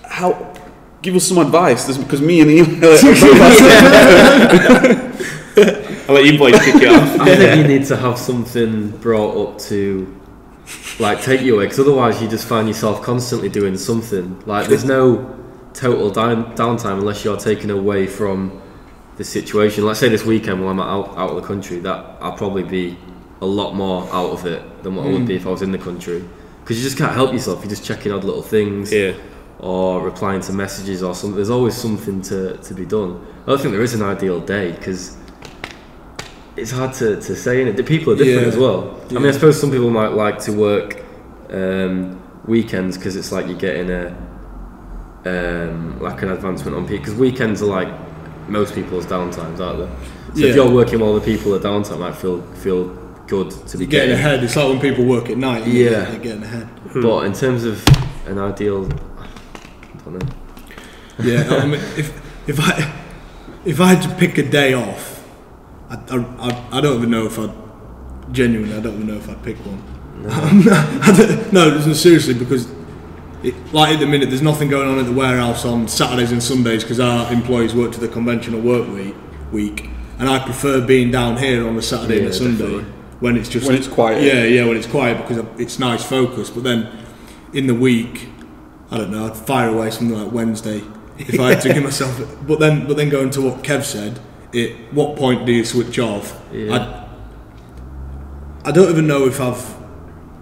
how? Give us some advice, because me and Ian. I'll let you boys kick it off. I think you need to have something brought up to take you away, because otherwise you just find yourself constantly doing something. Like there's no total downtime unless you're taken away from the situation. Let's say this weekend when I'm out of the country, that I'll probably be a lot more out of it than what I would be if I was in the country, because you just can't help yourself. You're just checking odd little things, or replying to messages or something. There's always something to be done. I don't think there is an ideal day, because it's hard to say, innit? The people are different as well. I mean, I suppose some people might like to work weekends, because it's like you're getting an advancement on people, because weekends are like most people's downtimes, aren't they? So if you're working while the people are downtime, might feel good to be getting ahead. It's like when people work at night. They're getting ahead. But in terms of an ideal, I don't know. Yeah, I mean, if I had to pick a day off, I don't even know if I don't even know if I'd pick one. No, seriously, because at the minute there's nothing going on at the warehouse on Saturdays and Sundays, because our employees work to the conventional work week, and I prefer being down here on a Saturday and a Sunday, definitely. when it's quiet. When it's quiet, because it's nice focus. But then in the week, I don't know, I'd fire away something like Wednesday if I had to give myself. But then going to what Kev said, what point do you switch off? I don't even know if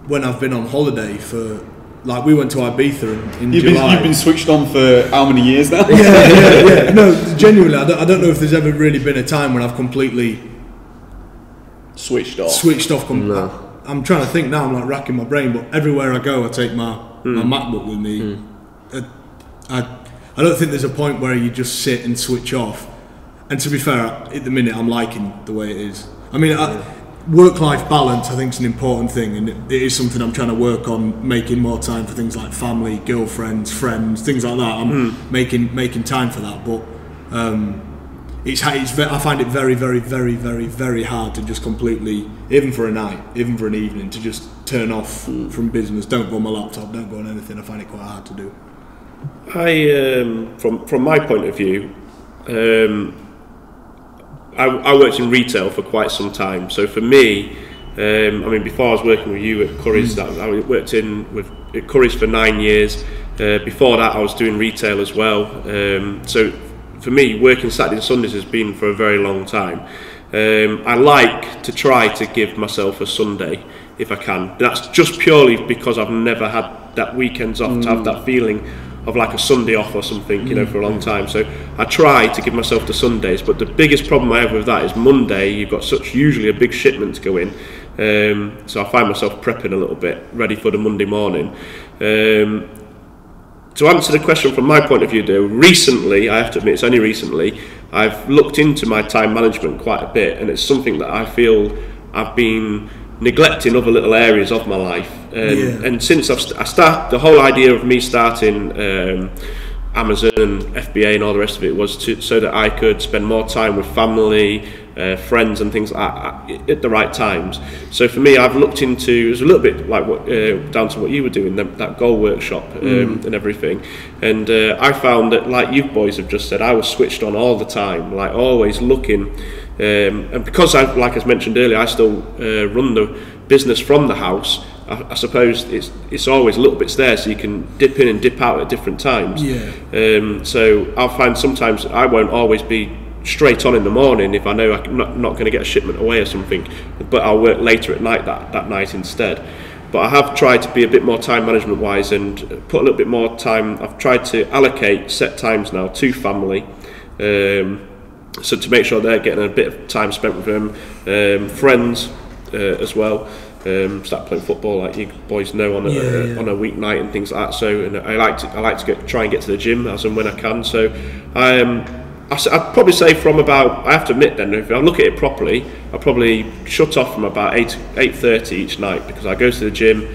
when I've been on holiday for. Like, we went to Ibiza in July. You've been switched on for how many years now? Yeah. No, genuinely, I don't know if there's ever really been a time when I've completely switched off. No. I'm trying to think now. I'm like racking my brain, but everywhere I go, I take my MacBook with me. I don't think there's a point where you just sit and switch off. And to be fair, at the minute, I'm liking the way it is. I mean, work-life balance, I think, is an important thing, and it is something I'm trying to work on, making more time for things like family, girlfriends, friends, things like that. I'm making time for that, but I find it very, very, very, very, very hard to just completely, even for a night, even for an evening, to just turn off from business. Don't go on my laptop, don't go on anything. I find it quite hard to do. From my point of view, I worked in retail for quite some time, so for me, I mean, before I was working with you at Curry's, I worked at Curry's for 9 years. Before that, I was doing retail as well. So for me, working Saturdays and Sundays has been for a very long time. I like to try to give myself a Sunday if I can. That's just purely because I've never had that weekends off to have that feeling of like a Sunday off or something, for a long time. So I try to give myself the Sundays, but the biggest problem I have with that is Monday, you've got usually a big shipment to go in. So I find myself prepping a little bit, ready for the Monday morning. to answer the question from my point of view, though, recently, I have to admit, it's only recently, I've looked into my time management quite a bit, and it's something that I feel I've been neglecting other little areas of my life. And since I started, the whole idea of me starting Amazon and FBA and all the rest of it was so that I could spend more time with family, friends and things like that at the right times. So for me, I've looked into, it was a little bit like what down to what you were doing, that goal workshop and everything, and I found that, like you boys have just said, I was switched on all the time, like always looking, and because like I mentioned earlier, I still run the business from the house. I suppose it's always a little bit there, so you can dip in and dip out at different times. So I'll find sometimes I won't always be straight on in the morning if I know I'm not going to get a shipment away or something, but I'll work later at night that night instead. But I have tried to be a bit more time management wise and put a little bit more time. I've tried to allocate set times now to family, so to make sure they're getting a bit of time spent with them, friends as well. Start playing football, like you boys know, on a weeknight and things like that. So, and I like to try and get to the gym as and when I can. So, I'd probably say from about, I have to admit then, if I look at it properly, I probably shut off from about 8:30 each night, because I go to the gym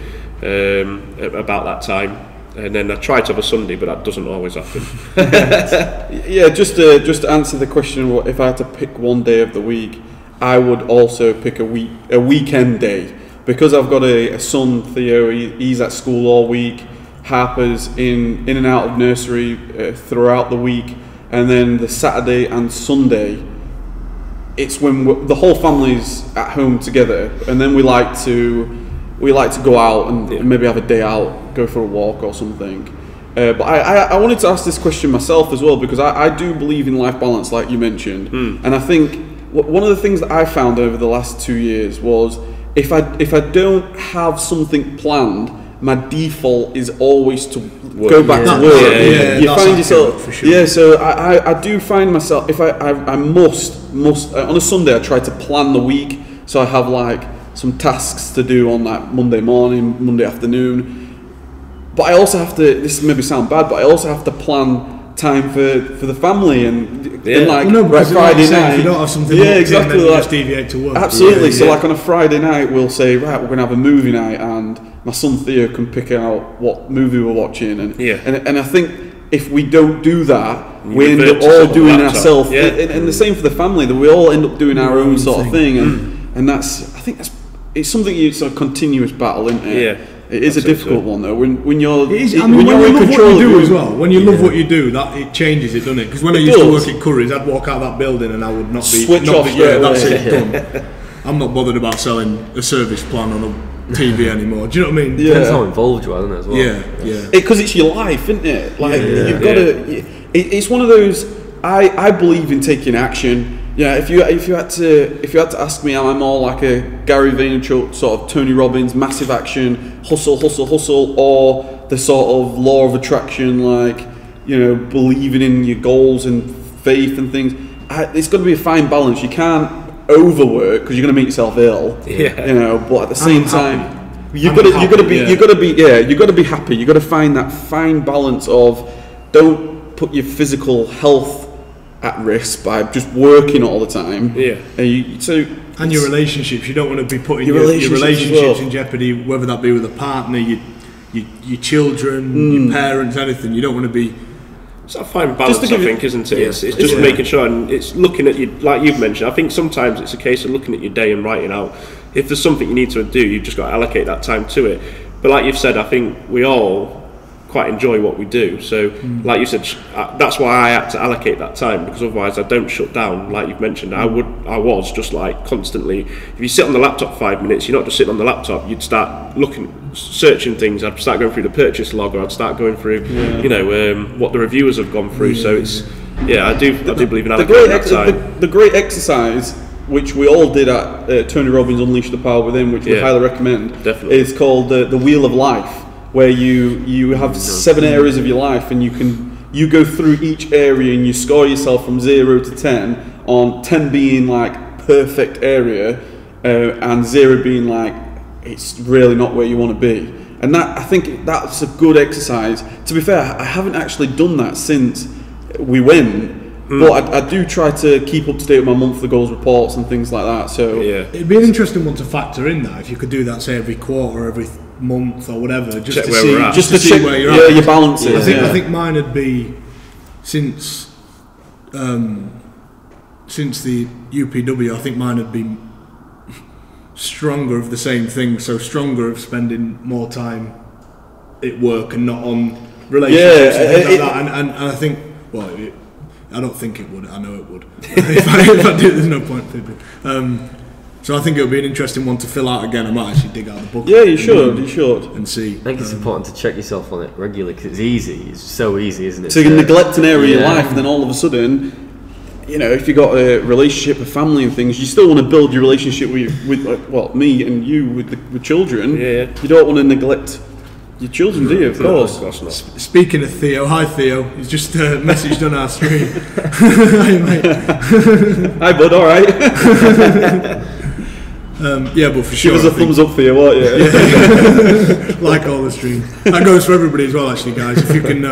about that time, and then I try to have a Sunday, but that doesn't always happen. Yeah, just to answer the question, if I had to pick one day of the week, I would also pick a weekend day, because I've got a son, Theo. He's at school all week. Harper's in and out of nursery throughout the week. And then the Saturday and Sunday, it's when the whole family's at home together, and then we like to go out and maybe have a day out, go for a walk or something. But I wanted to ask this question myself as well, because I do believe in life balance, like you mentioned, and I think one of the things that I found over the last 2 years was if I don't have something planned, my default is always to go back to work. You find yourself, for sure. So I do find myself, if I must on a Sunday, I try to plan the week, so I have like some tasks to do on that Monday morning, Monday afternoon. But I also have to, this maybe sound bad, but I also have to plan time for the family and Friday night. If you don't have something, exactly, then just deviate to work. Absolutely. So like on a Friday night, we'll say, right, we're going to have a movie night, and my son Theo can pick out what movie we're watching, and I think if we don't do that, we end up all doing ourselves, and the same for the family, that we all end up doing our own sort of thing, and it's something, it's a continuous battle, isn't it? It is a difficult one though. When you're in control what you do as well. When you love what you do, that it changes it, doesn't it? Because when I used to work at Curry's, I'd walk out of that building and I would not be switch off. That's it, done. I'm not bothered about selling a service plan on a TV anymore. Do you know what I mean? Depends how involved you are, isn't it, as well? Because it's your life, isn't it? Like you've got to. It's one of those. I believe in taking action. Yeah, if you had to ask me, am I more like a Gary Vaynerchuk sort of Tony Robbins, massive action, hustle, or the sort of law of attraction, like, believing in your goals and faith and things? It's got to be a fine balance. You can't overwork because you're going to make yourself ill. But at the same time, you've got to be happy. You've got to find that fine balance of, don't put your physical health at risk by just working all the time. And your relationships, you don't want to be putting your relationships in jeopardy, whether that be with a partner, your children, your parents, anything. You don't want to be. It's a fine balance, I think, isn't it? It's just making sure, and it's looking at you, like you've mentioned. I think sometimes it's a case of looking at your day and writing out, if there's something you need to do, you've just got to allocate that time to it. But like you've said, I think we all quite enjoy what we do, so like you said, that's why I had to allocate that time, because otherwise I don't shut down. Like you've mentioned, I was just like constantly, if you sit on the laptop 5 minutes, you're not just sitting on the laptop, you'd start searching things. I'd start going through the purchase log, or I'd start going through what the reviewers have gone through. So it's I do believe in allocating that time. The great exercise, which we all did at Tony Robbins Unleash the Power Within, which we highly recommend, definitely, is called the Wheel of Life, where you have 7 areas of your life, and you go through each area and you score yourself from 0 to 10, on 10 being like perfect area, and 0 being like it's really not where you want to be. and that I think that's a good exercise. To be fair, I haven't actually done that since we went, but I do try to keep up to date with my monthly goals reports and things like that. So it'd be an interesting one to factor in that if you could do that, say every quarter, every month or whatever, just check to where see, we're at. just to see where you're at. Your balances. I think mine would be since the UPW. I think mine would be stronger of the same thing. So stronger of spending more time at work and not on relationships and things like that. And I think, well, I don't think it would. I know it would. if I did, there's no point fibbing. So I think it would be an interesting one to fill out again. I might actually dig out the book. Yeah, you should. And see. I think it's important to check yourself on it regularly because it's easy. It's so easy, isn't it? So you neglect an area of your life, and then all of a sudden, you know, if you got a relationship, a family, and things, you still want to build your relationship with like, me and you with children. Yeah. You don't want to neglect your children, do you? Of course. Not. Speaking of Theo, hi Theo. He's just messaged on our stream. Hi mate. Hi bud. All right. Yeah, but for sure. Give us a thumbs up for you, won't you? Like all the streams. That goes for everybody as well, actually, guys. If you can,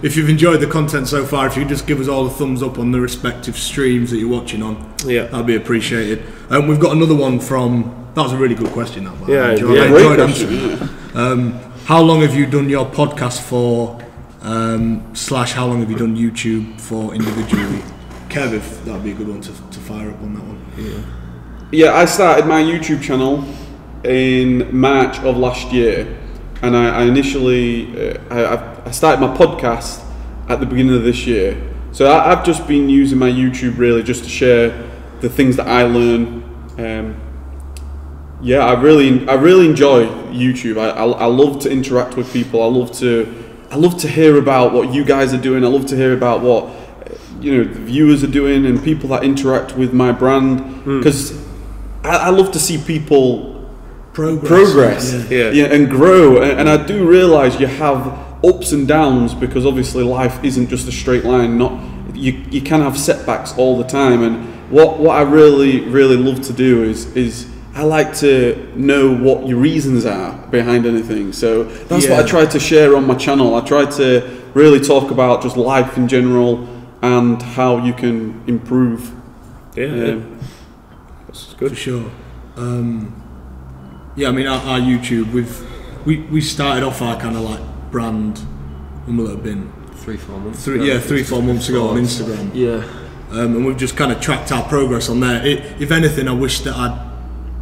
if you've enjoyed the content so far, if you just give us all a thumbs up on the respective streams that you're watching on, that'd be appreciated. We've got another one from. That was a really good question. That one. I enjoyed answering that. How long have you done your podcast for? / how long have you done YouTube for individually? Kev, if that'd be a good one to fire up on that one. Yeah, I started my YouTube channel in March of last year, and I initially I started my podcast at the beginning of this year. So I've just been using my YouTube really just to share the things that I learn. I really enjoy YouTube. I love to interact with people. I love to hear about what you guys are doing. I love to hear about what the viewers are doing and people that interact with my brand, because I love to see people progress and grow, and I do realize you have ups and downs, because obviously life isn't just a straight line. You can have setbacks all the time, and what I really love to do is I like to know what your reasons are behind anything. So that's what I try to share on my channel. I try to really talk about just life in general and how you can improve. That's good. For sure. I mean, our YouTube, we started off our kind of like brand, when will it have been? 3-4 months. 3-4 months ago on Instagram. Yeah. And we've just kind of tracked our progress on there. If anything, I wish that I'd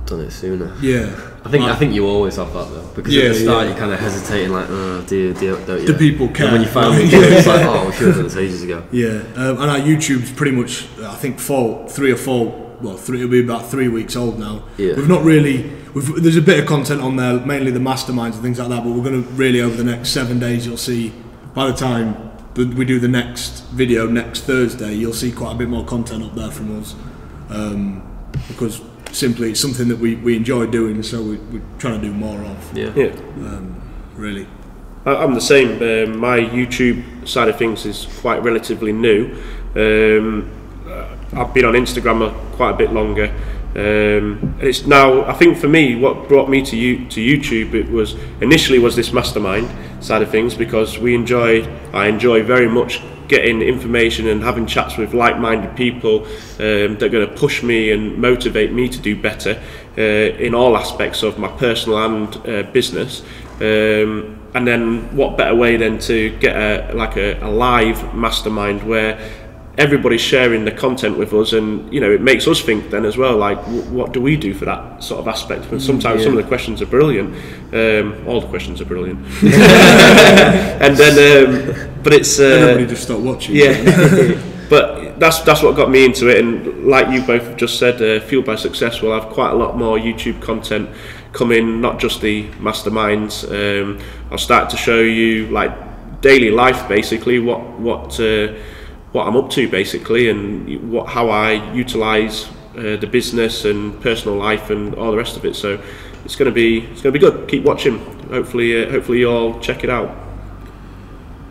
done it sooner. Yeah. I think you always have that though, because at the start you kind of hesitating, like, do you, don't you? Do people care? And when you finally do it, it's like, oh, we should have done this ages ago. Yeah, and our YouTube's pretty much, I think, 3 or 4. Well, it'll be about 3 weeks old now. Yeah. We've not really. There's a bit of content on there, mainly the masterminds and things like that. But we're going to really, over the next 7 days, you'll see. By the time we do the next video next Thursday, you'll see quite a bit more content up there from us, because simply it's something that we enjoy doing, so we're trying to do more of. Really. I'm the same. My YouTube side of things is quite relatively new. I've been on Instagram quite a bit longer. It's now, I think for me, what brought me to YouTube, it was initially this mastermind side of things, because I enjoy very much getting information and having chats with like-minded people that are going to push me and motivate me to do better in all aspects of my personal and business. And then what better way than to get a live mastermind where everybody's sharing the content with us, and it makes us think then as well, like, what do we do for that sort of aspect? And sometimes some of the questions are brilliant. All the questions are brilliant. And then but it's everybody just start watching. But that's what got me into it, and like you both just said, Fueled by Success will have quite a lot more YouTube content coming, not just the masterminds. I'll start to show you like daily life, basically what I'm up to, basically, and how I utilise the business and personal life and all the rest of it. So it's going to be good. Keep watching. Hopefully you all check it out.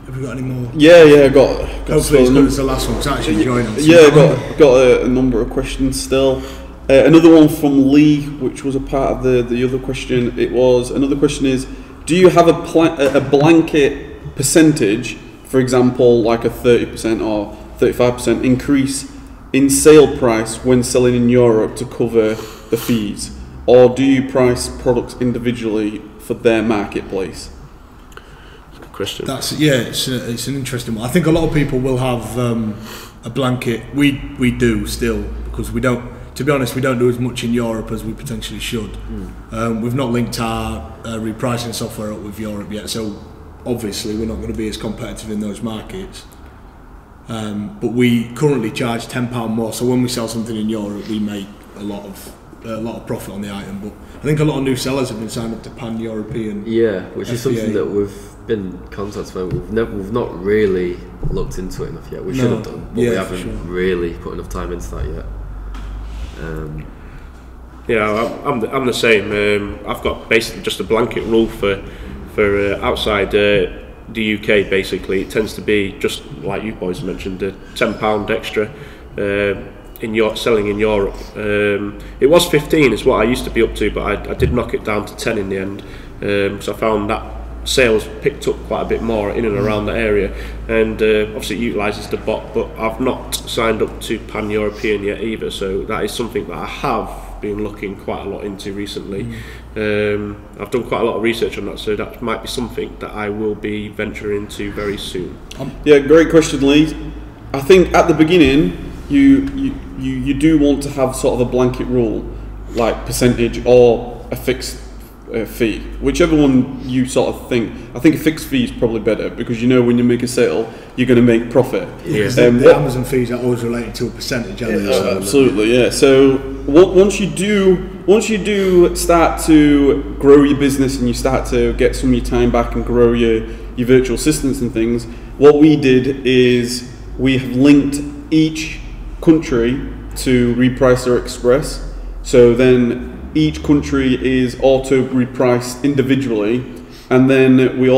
Have we got any more? Yeah, got hopefully it's good as the last one, because I actually enjoyed it. Yeah, got a number of questions still. Another one from Lee, which was a part of the other question. Another question is, do you have a blanket percentage, for example, like a 30% or 35% increase in sale price when selling in Europe to cover the fees? Or do you price products individually for their marketplace? Good question. It's an interesting one. I think a lot of people will have a blanket. We do still, because we don't. To be honest, we don't do as much in Europe as we potentially should. We've not linked our repricing software up with Europe yet, so obviously we're not going to be as competitive in those markets. But we currently charge £10 more. So when we sell something in Europe, we make a lot of profit on the item. But I think a lot of new sellers have been signed up to pan-European. Yeah, which is FBA. something that we've been contacted with. We've not really looked into it enough yet. We should have done, but we haven't really put enough time into that yet. I'm the same. I've got basically just a blanket rule for outside the UK. Basically, it tends to be just like you boys mentioned, £10 extra in selling in Europe. It was 15 is what I used to be up to, but I did knock it down to 10 in the end. So I found that sales picked up quite a bit more in and around the area, and obviously it utilises the bot, but I've not signed up to pan-European yet either, so that is something that I have been looking quite a lot into recently. I've done quite a lot of research on that, so that might be something that I will be venturing into very soon. Yeah, great question, Lee. I think at the beginning you do want to have sort of a blanket rule, like percentage or a fixed fee, whichever one you sort of think. I think a fixed fee is probably better, because you know when you make a sale you're going to make profit. The Amazon fees are always related to a percentage, aren't they? Absolutely, yeah. So once you do start to grow your business and you start to get some of your time back and grow your virtual assistants and things, what we did is we have linked each country to Repricer Express, so then each country is auto repriced individually, and then we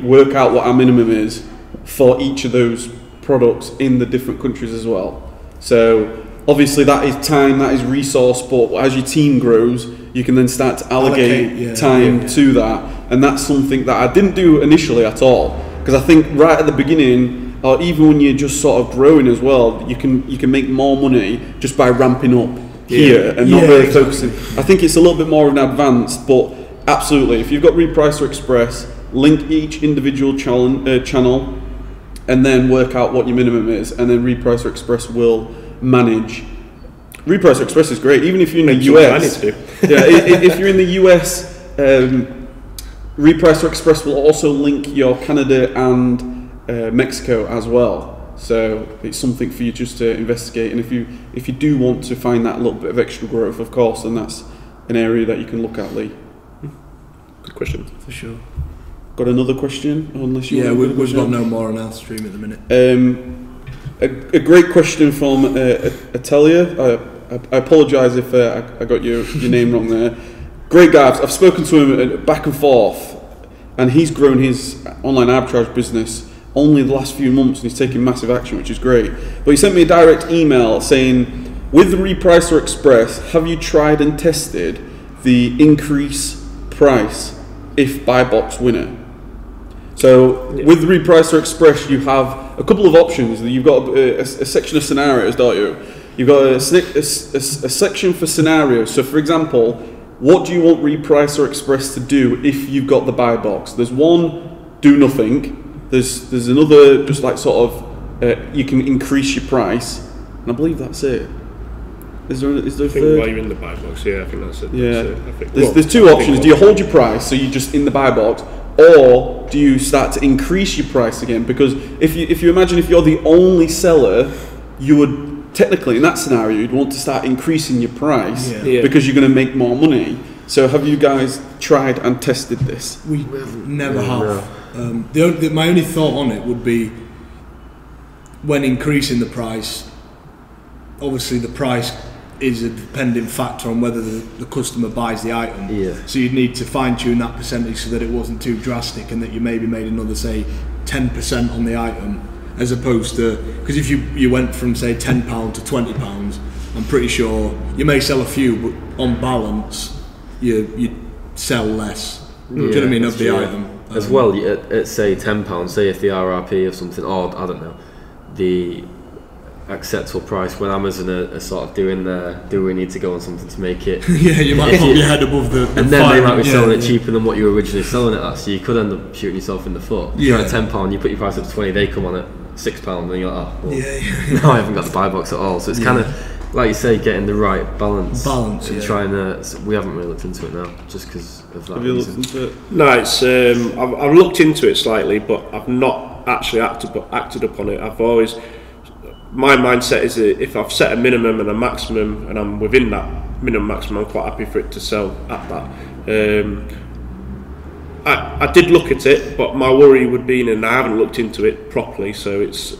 work out what our minimum is for each of those products in the different countries as well. So obviously that is time, that is resource, but as your team grows you can then start to allocate time to that, and that's something that I didn't do initially at all, because I think right at the beginning, or even when you're just sort of growing as well, you can make more money just by ramping up here and not really focusing. I think it's a little bit more of an advanced, but absolutely, if you've got Repricer Express, link each individual channel and then work out what your minimum is, and then Repricer Express will manage. Repricer Express is great, even if you're in the US. If you're in the US, Repricer Express will also link your Canada and Mexico as well. So it's something for you just to investigate, and if you do want to find that little bit of extra growth, of course, then that's an area that you can look at, Lee. Good question. For sure. Got another question? Unless you we've got no more on our stream at the minute. A great question from Atelia. I apologise if I got your name wrong there. Great guy. I've spoken to him back and forth, and he's grown his online arbitrage business only the last few months, and he's taking massive action, which is great. But he sent me a direct email saying, with Repricer Express, have you tried and tested the increase price if buy box winner? So with Repricer Express you have a couple of options. You've got a section of scenarios, don't you? You've got a section for scenarios. So for example, what do you want Repricer Express to do if you've got the buy box? There's one, do nothing. There's another, just like sort of, you can increase your price, and I believe that's it. Is there a third? While you're in the buy box, I think that's it. Yeah. That's There's two options. Do you hold your price, so you're just in the buy box, or do you start to increase your price again? Because if you imagine if you're the only seller, you would technically in that scenario you'd want to start increasing your price because you're going to make more money. So have you guys tried and tested this? We never have. My only thought on it would be, when increasing the price, obviously the price is a dependent factor on whether the customer buys the item. So you'd need to fine tune that percentage so that it wasn't too drastic, and that you maybe made another, say, 10% on the item, as opposed to, because if you went from say £10 to £20, I'm pretty sure you may sell a few, but on balance you sell less Do you know what I mean, of the item. As well, at say £10, say if the RRP or something, or I don't know, the acceptable price when Amazon are sort of doing do we need to go on something to make it yeah, you might pop your head above the and then they might be selling it cheaper than what you were originally selling it at, so you could end up shooting yourself in the foot. Yeah. At £10 you put your price up to 20, they come on at £6 and you're like, oh well, yeah. now I haven't got the buy box at all, so it's kind of like you say, getting the right balance and trying to, we haven't really looked into it now just because of that. Have you looked into it? No, it's I've looked into it slightly, but I've not actually acted upon it. I've always, my mindset is that if I've set a minimum and a maximum and I'm within that minimum maximum, I'm quite happy for it to sell at that. I did look at it, but my worry would be, and I haven't looked into it properly, so it's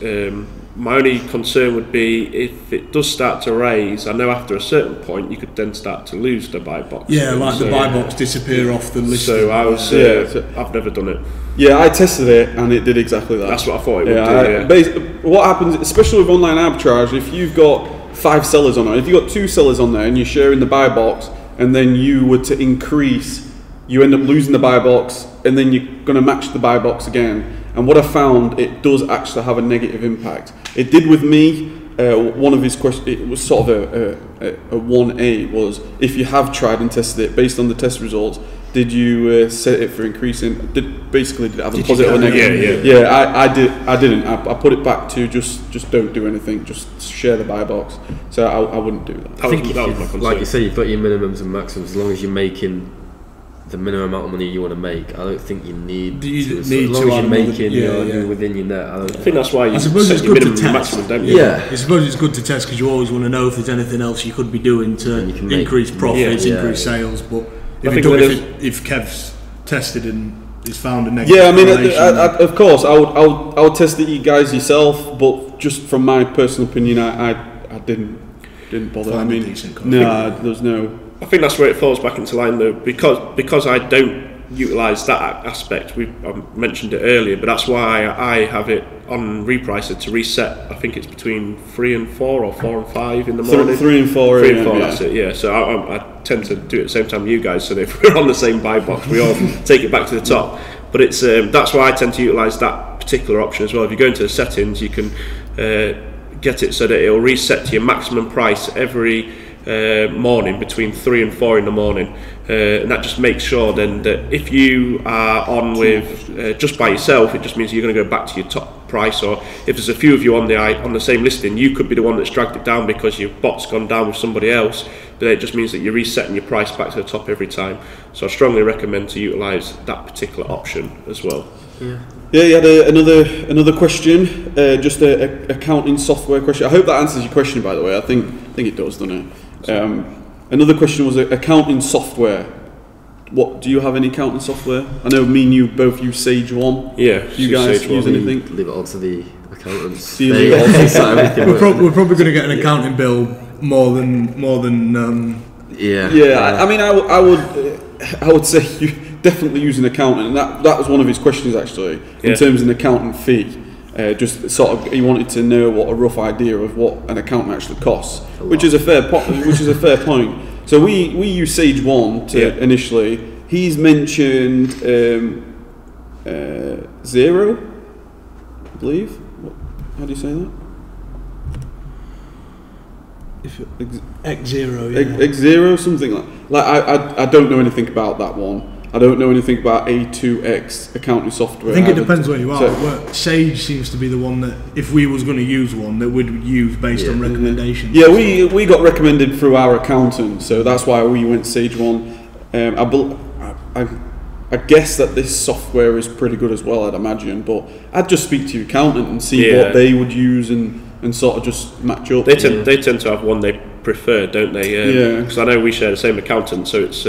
my only concern would be if it does start to raise. I know after a certain point you could then start to lose the buy box. Yeah, like the buy box disappear off the list. So I was, I've never done it. Yeah, I tested it and it did exactly that. That's what I thought it would do. What happens, especially with online arbitrage, if you've got 5 sellers on it, if you've got 2 sellers on there and you're sharing the buy box, and then you were to increase, you end up losing the buy box, and then you're going to match the buy box again. And what I found, it does actually have a negative impact. It did with me. One of his questions, it was sort of a 1A, was if you have tried and tested it based on the test results, did you set it for increasing? Did it have a positive or negative? Yeah, I didn't. I put it back to just don't do anything. Just share the buy box. So I wouldn't do that. I think like you say, you've got your minimums and maximums. As long as you're making the minimum amount of money you want to make, I don't think you need to. As long as you're making you're within your net. I think that's why you suppose set it's your good to minimum and test. maximum, don't you? Yeah. I suppose it's good to test because you always want to know if there's anything else you could be doing to increase profits, increase sales. But if Kev's tested and is found a negative, yeah, I mean, of course, I would test it, you guys yourself. But just from my personal opinion, I didn't bother. I mean, there's no. I think that's where it falls back into line though, because I don't utilise that aspect. I mentioned it earlier, but that's why I have it on repricer to reset. I think it's between 3 and 4 or 4 and 5 in the morning. 3 and 4. 3 and 4. That's it. Yeah. So I tend to do it at the same time you guys. So that if we're on the same buy box, we all take it back to the top. But it's that's why I tend to utilise that particular option as well. If you go into the settings, you can get it so that it'll reset to your maximum price every morning between 3 and 4 in the morning, and that just makes sure then that if you are on with just by yourself, it just means you're going to go back to your top price. Or if there's a few of you on the same listing, you could be the one that's dragged it down because your bot's gone down with somebody else, but it just means that you're resetting your price back to the top every time. So I strongly recommend to utilise that particular option as well. Yeah, you had another question, just a accounting software question. I hope that answers your question, by the way. I think it does, doesn't it? Another question was accounting software. What do you have any accounting software? I know me and you both use Sage 1. Yeah. Do you guys use anything? Leave it all to the accountants. We're probably going to get an accounting bill more than. Yeah. I mean, I would say you definitely use an accountant, and that was one of his questions actually in terms of an accountant fee. Just sort of, he wanted to know what a rough idea of what an accountant actually costs, which is a fair point. So we use Sage 1 to initially. He's mentioned Xero, I believe. How do you say that? Xero, Xero, something like I don't know anything about that one. I don't know anything about A2X accounting software. I think it depends where you are. Sage seems to be the one that, if we was going to use one, that we'd use based on recommendations. Yeah, we got recommended through our accountant, so that's why we went Sage 1. I guess that this software is pretty good as well, I'd imagine, but I'd just speak to your accountant and see what they would use and sort of just match up. They tend to have one they prefer, don't they? Because I know we share the same accountant, so it's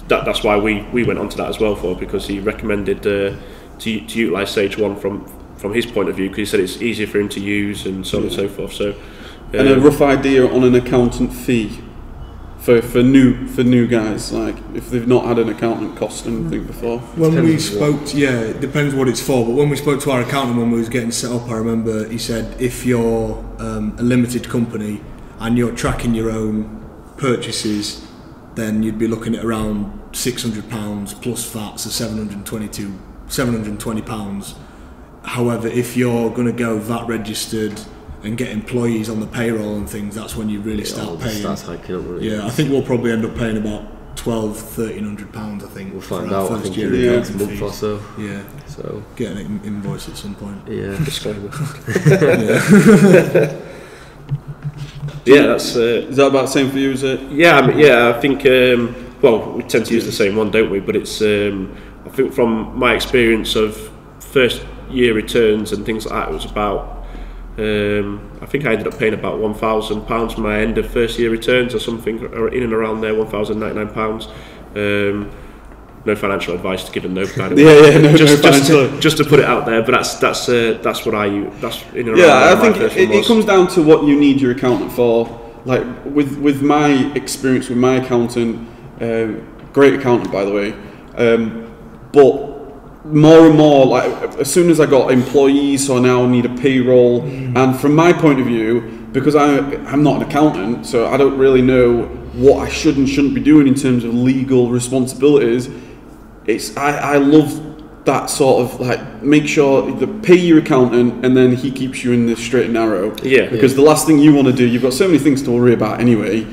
that's why we went onto that as well because he recommended to utilise Sage 1 from his point of view, because he said it's easier for him to use and so on and so forth. So and a rough idea on an accountant fee for new guys, like if they've not had an accountant cost anything before. When we spoke, it depends what it's for. But when we spoke to our accountant when we was getting set up, I remember he said if you're a limited company and you're tracking your own purchases, then you'd be looking at around £600 plus VAT, so £720. However, if you're going to go VAT registered and get employees on the payroll and things, that's when you really start paying. Starts hiking up, really. Yeah, I think we'll probably end up paying about £1,200-1,300. I think We'll find for our out. I first think year in the of next month fees. or so. Yeah, So get an invoice at some point. yeah. Disclaimer. Yeah. Yeah, that's. Is that about the same for you? Is it? Yeah, I think. Well, we tend to use the same one, don't we? But it's. I think from my experience of first year returns and things like that, it was about. I think I ended up paying about £1,000 for my end of first year returns or something, or in and around there, £1,099. No financial advice to give them, no kind of just to put it out there. But that's what I use. That's in and around. Yeah, I think it comes down to what you need your accountant for. Like with my experience with my accountant, great accountant by the way, but more and more, like as soon as I got employees, so I now need a payroll. And from my point of view, because I'm not an accountant, so I don't really know what I should and shouldn't be doing in terms of legal responsibilities. I love that sort of like make sure you pay your accountant and then he keeps you in the straight and narrow. Yeah. Because the last thing you want to do, you've got so many things to worry about anyway,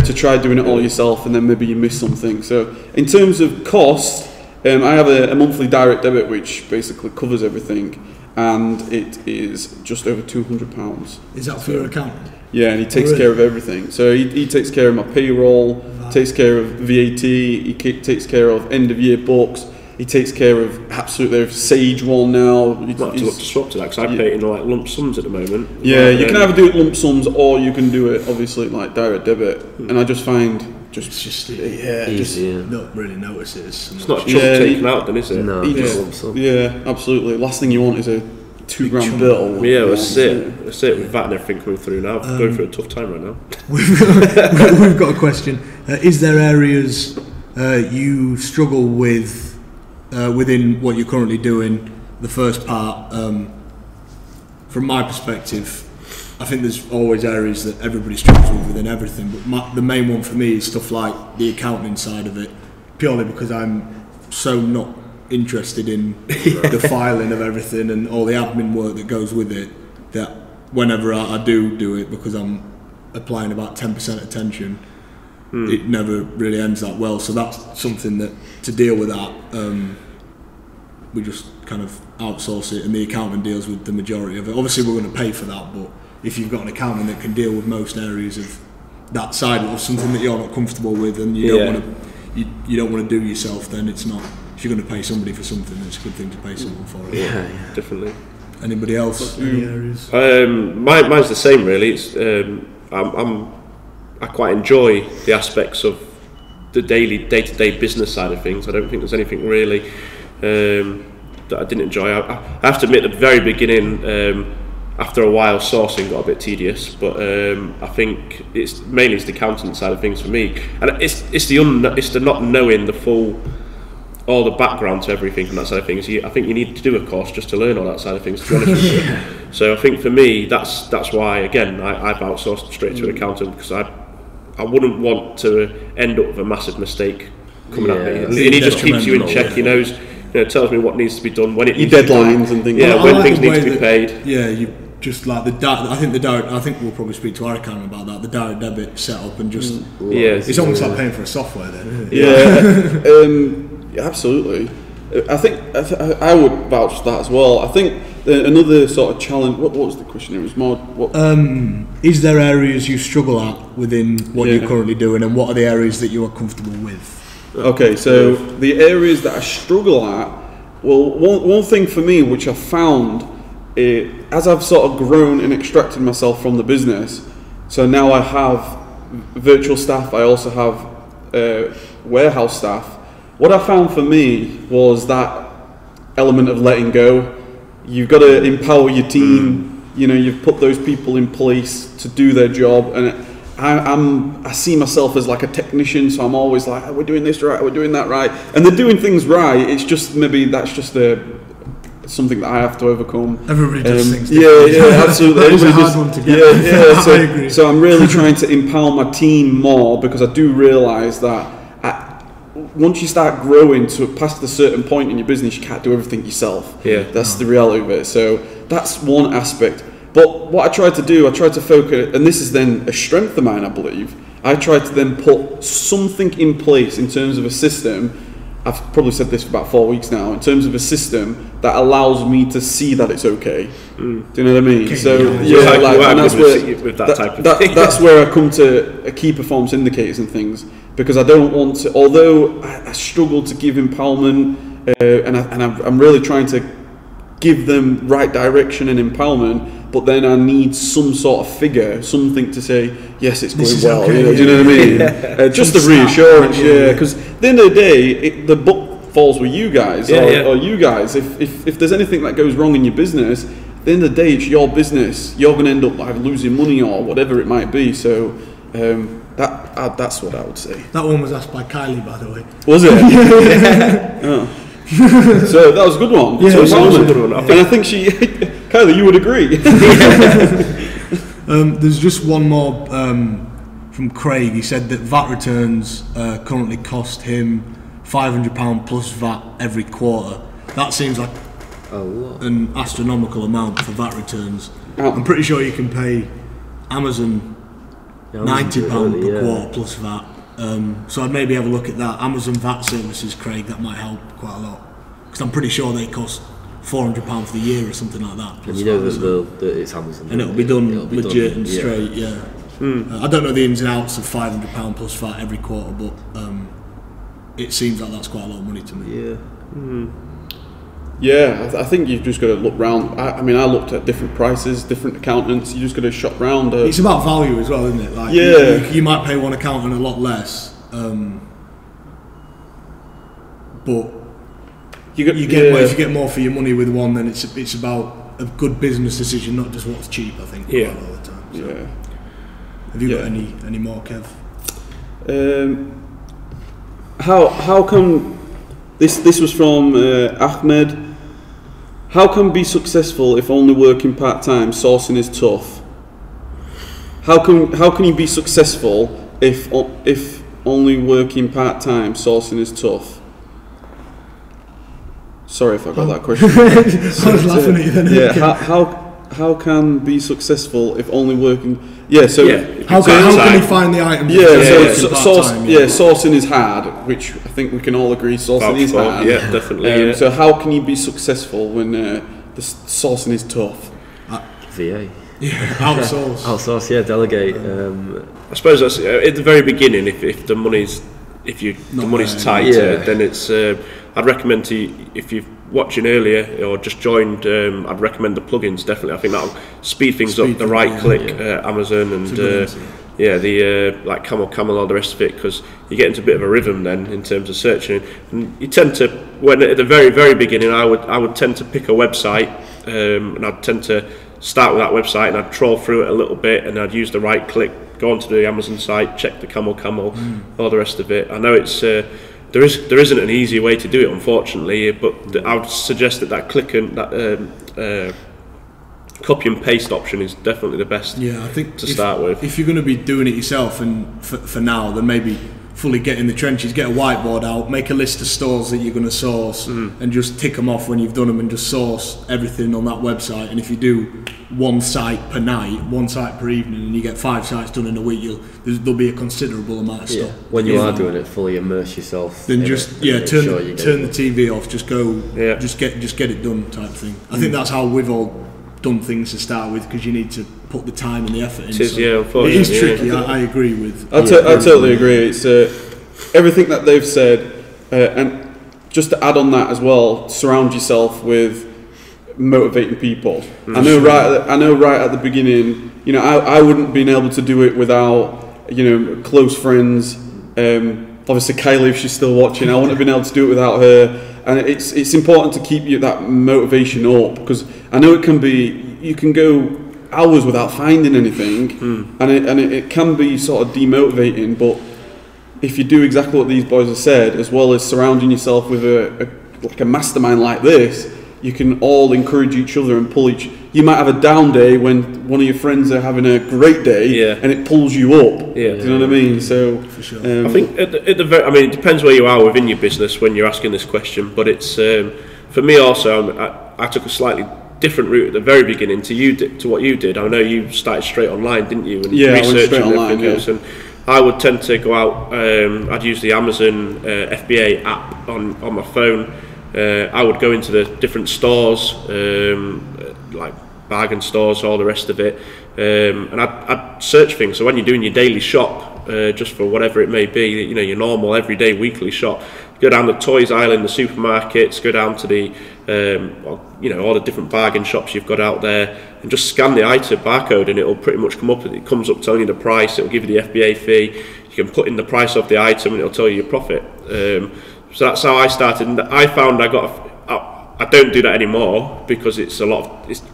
to try doing it all yourself and then maybe you miss something. So in terms of cost, I have a monthly direct debit which basically covers everything, and it is just over £200. Is that for your accountant? Yeah, and he takes care of everything. So he takes care of my payroll, takes care of VAT, he takes care of end of year books, he takes care of absolutely Sage one now. I'll have to look to swap to that because I pay it in like lump sums at the moment. Yeah, you can either do it lump sums or you can do it obviously like direct debit. And I just find Easy. Not really notice it as so It's much. not a chunk taken out, then, is it? No, just lump sum. Yeah, absolutely. Last thing you want is a £2,000 bill. Yeah, that's it with VAT and everything coming through now. I'm going through a tough time right now. We've got a question. Is there areas you struggle with within what you're currently doing? The first part, from my perspective, I think there's always areas that everybody struggles with within everything, but the main one for me is stuff like the accounting side of it, purely because I'm so not interested in the filing of everything and all the admin work that goes with it, that whenever I do it, because I'm applying about 10% attention, it never really ends that well. So that's something that, to deal with that, we just kind of outsource it, and the accountant deals with the majority of it. Obviously we're going to pay for that, but if you've got an accountant that can deal with most areas of that side of something that you're not comfortable with and you don't want to you don't want to do yourself, then it's not. If you're going to pay somebody for something, it's a good thing to pay someone for it. Yeah, definitely. Anybody else? Any areas? Mine's the same really. It's I quite enjoy the aspects of the day-to-day business side of things. I don't think there's anything really that I didn't enjoy. I have to admit, at the very beginning, after a while, sourcing got a bit tedious. But I think it's mainly the accountant side of things for me, and it's the not knowing all the background to everything from that side of things. I think you need to do a course just to learn all that side of things, to be honest with you. So I think for me, that's why, again, I've outsourced straight to an accountant, because I wouldn't want to end up with a massive mistake coming at me. And he just keeps you in check. He knows, tells me what needs to be done, when it needs deadlines and things. Yeah, Well, when like things the need to way be paid. Yeah, you just like I think we'll probably speak to our accountant about that. The direct debit setup and just it's almost like paying for a software then, isn't it? Yeah, absolutely. I think I would vouch for that as well. I think another sort of challenge. What was the question? It was more. Is there areas you struggle at within what you're currently doing, and what are the areas that you are comfortable with? Okay, so the areas that I struggle at. Well, one thing for me, which I found, as I've sort of grown and extracted myself from the business, so now I have virtual staff. I also have warehouse staff. What I found for me was that element of letting go. You've got to empower your team. You've put those people in place to do their job, and I see myself as like a technician. So I'm always like, we're doing this right, we're doing that right, and they're doing things right. It's just maybe that's just something that I have to overcome. Everybody does things differently. Yeah, absolutely. It's a hard one to get. Yeah. I agree. So I'm really trying to empower my team more, because I do realise that once you start growing to past a certain point in your business, you can't do everything yourself. Yeah. That's the reality of it. So that's one aspect. But what I tried to do, I tried to focus, and this is then a strength of mine, I believe. I tried to then put something in place in terms of a system. I've probably said this for about 4 weeks now, in terms of a system that allows me to see that it's okay. Do you know what I mean? Okay, so and that's where with that type of thing. that's where I come to key performance indicators and things, because I don't want to. Although I struggle to give empowerment, and I'm really trying to give them right direction and empowerment. But then I need some sort of figure, something to say, yes, it's going well. Okay, do you know what I mean? Just the reassurance, because at the end of the day, the buck falls with you guys, or you guys. If there's anything that goes wrong in your business, at the end of the day, it's your business. You're going to end up like losing money or whatever it might be. So that's what I would say. That one was asked by Kylie, by the way. Was it? Oh. So that was a good one. Yeah, so that was a good one. And I think she, Kylie, you would agree. There's just one more from Craig. He said that VAT returns currently cost him £500 plus VAT every quarter. That seems like an astronomical amount for VAT returns. I'm pretty sure you can pay Amazon £90 per quarter plus VAT. So I'd maybe have a look at that. Amazon VAT services, Craig, that might help quite a lot. Because I'm pretty sure they cost £400 for the year or something like that. And you know that it's Amazon. And it'll be done legit and straight, yeah. I don't know the ins and outs of £500 plus VAT every quarter, but it seems like that's quite a lot of money to me. Yeah. Yeah, I think you've just got to look round. I mean, I looked at different prices, different accountants. You just got to shop round. It's about value as well, isn't it? Like, yeah. You might pay one accountant a lot less, but if you get more for your money with one, then it's about a good business decision, not just what's cheap. I think all the time. So. Yeah. Have you got any more, Kev? How come this was from Ahmed? How can be successful if only working part-time? Sourcing is tough. How can you be successful if only working part-time? Sourcing is tough. Sorry if I got that question. I was laughing at you then. Yeah. How can be successful if only working? Yeah. So how can you find the items? Sourcing is hard, which I think we can all agree. Sourcing is hard. Yeah, definitely. So how can you be successful when the sourcing is tough? VA. Yeah, outsource. Yeah, delegate. I suppose that's at the very beginning. If the money's tighter, then it's. I'd recommend if you're watching earlier or just joined, I'd recommend the plugins definitely. I think that'll speed things up. The right click, Amazon, and the like Camel, all the rest of it, because you get into a bit of a rhythm then in terms of searching. And you tend to, when at the very very beginning, I would tend to pick a website, and I'd tend to start with that website and I'd troll through it a little bit, and I'd use the right click, go onto the Amazon site, check the Camel, all the rest of it. I know it's. There isn't an easy way to do it, unfortunately, but I would suggest that click and that copy and paste option is definitely the best. Yeah, I think to start with. If you're going to be doing it yourself, and for now, then maybe fully get in the trenches, get a whiteboard out, make a list of stores that you're going to source, and just tick them off when you've done them, and just source everything on that website. And if you do one site per night, one site per evening, and you get 5 sites done in a week, there'll be a considerable amount of stuff. When you are doing it, fully immerse yourself. Then turn the TV off. Just go. Yeah. Just get it done, type thing. I think that's how we've all done things to start with, because you need to put the time and the effort in. It is tricky. I agree with. I totally agree. It's everything that they've said, and just to add on that as well, surround yourself with motivating people. I know right at the beginning, I wouldn't have been able to do it without close friends. Obviously Kylie, if she's still watching, I wouldn't have been able to do it without her. And it's important to keep that motivation up, because I know you can go hours without finding anything, and it can be sort of demotivating. But if you do exactly what these boys have said, as well as surrounding yourself with a mastermind like this, you can all encourage each other and pull you might have a down day when one of your friends are having a great day, and it pulls you up. Yeah. Do you know what I mean? So For sure. I think at the very, I mean, it depends where you are within your business when you're asking this question, but it's for me also. I took a slightly different route at the very beginning to what you did. I know you started straight online, didn't you? And I went straight online. And I would tend to go out. I'd use the Amazon FBA app on my phone. I would go into the different stores, like bargain stores, all the rest of it, and I'd search things. So when you're doing your daily shop, just for whatever it may be, you know, your normal everyday weekly shop, go down the toys aisle in the supermarkets, go down to the you know, all the different bargain shops you've got out there, and just scan the item barcode, and it'll pretty much come up. It comes up telling you the price. It'll give you the FBA fee. You can put in the price of the item, and it'll tell you your profit. So that's how I started, and I found I don't do that anymore because it's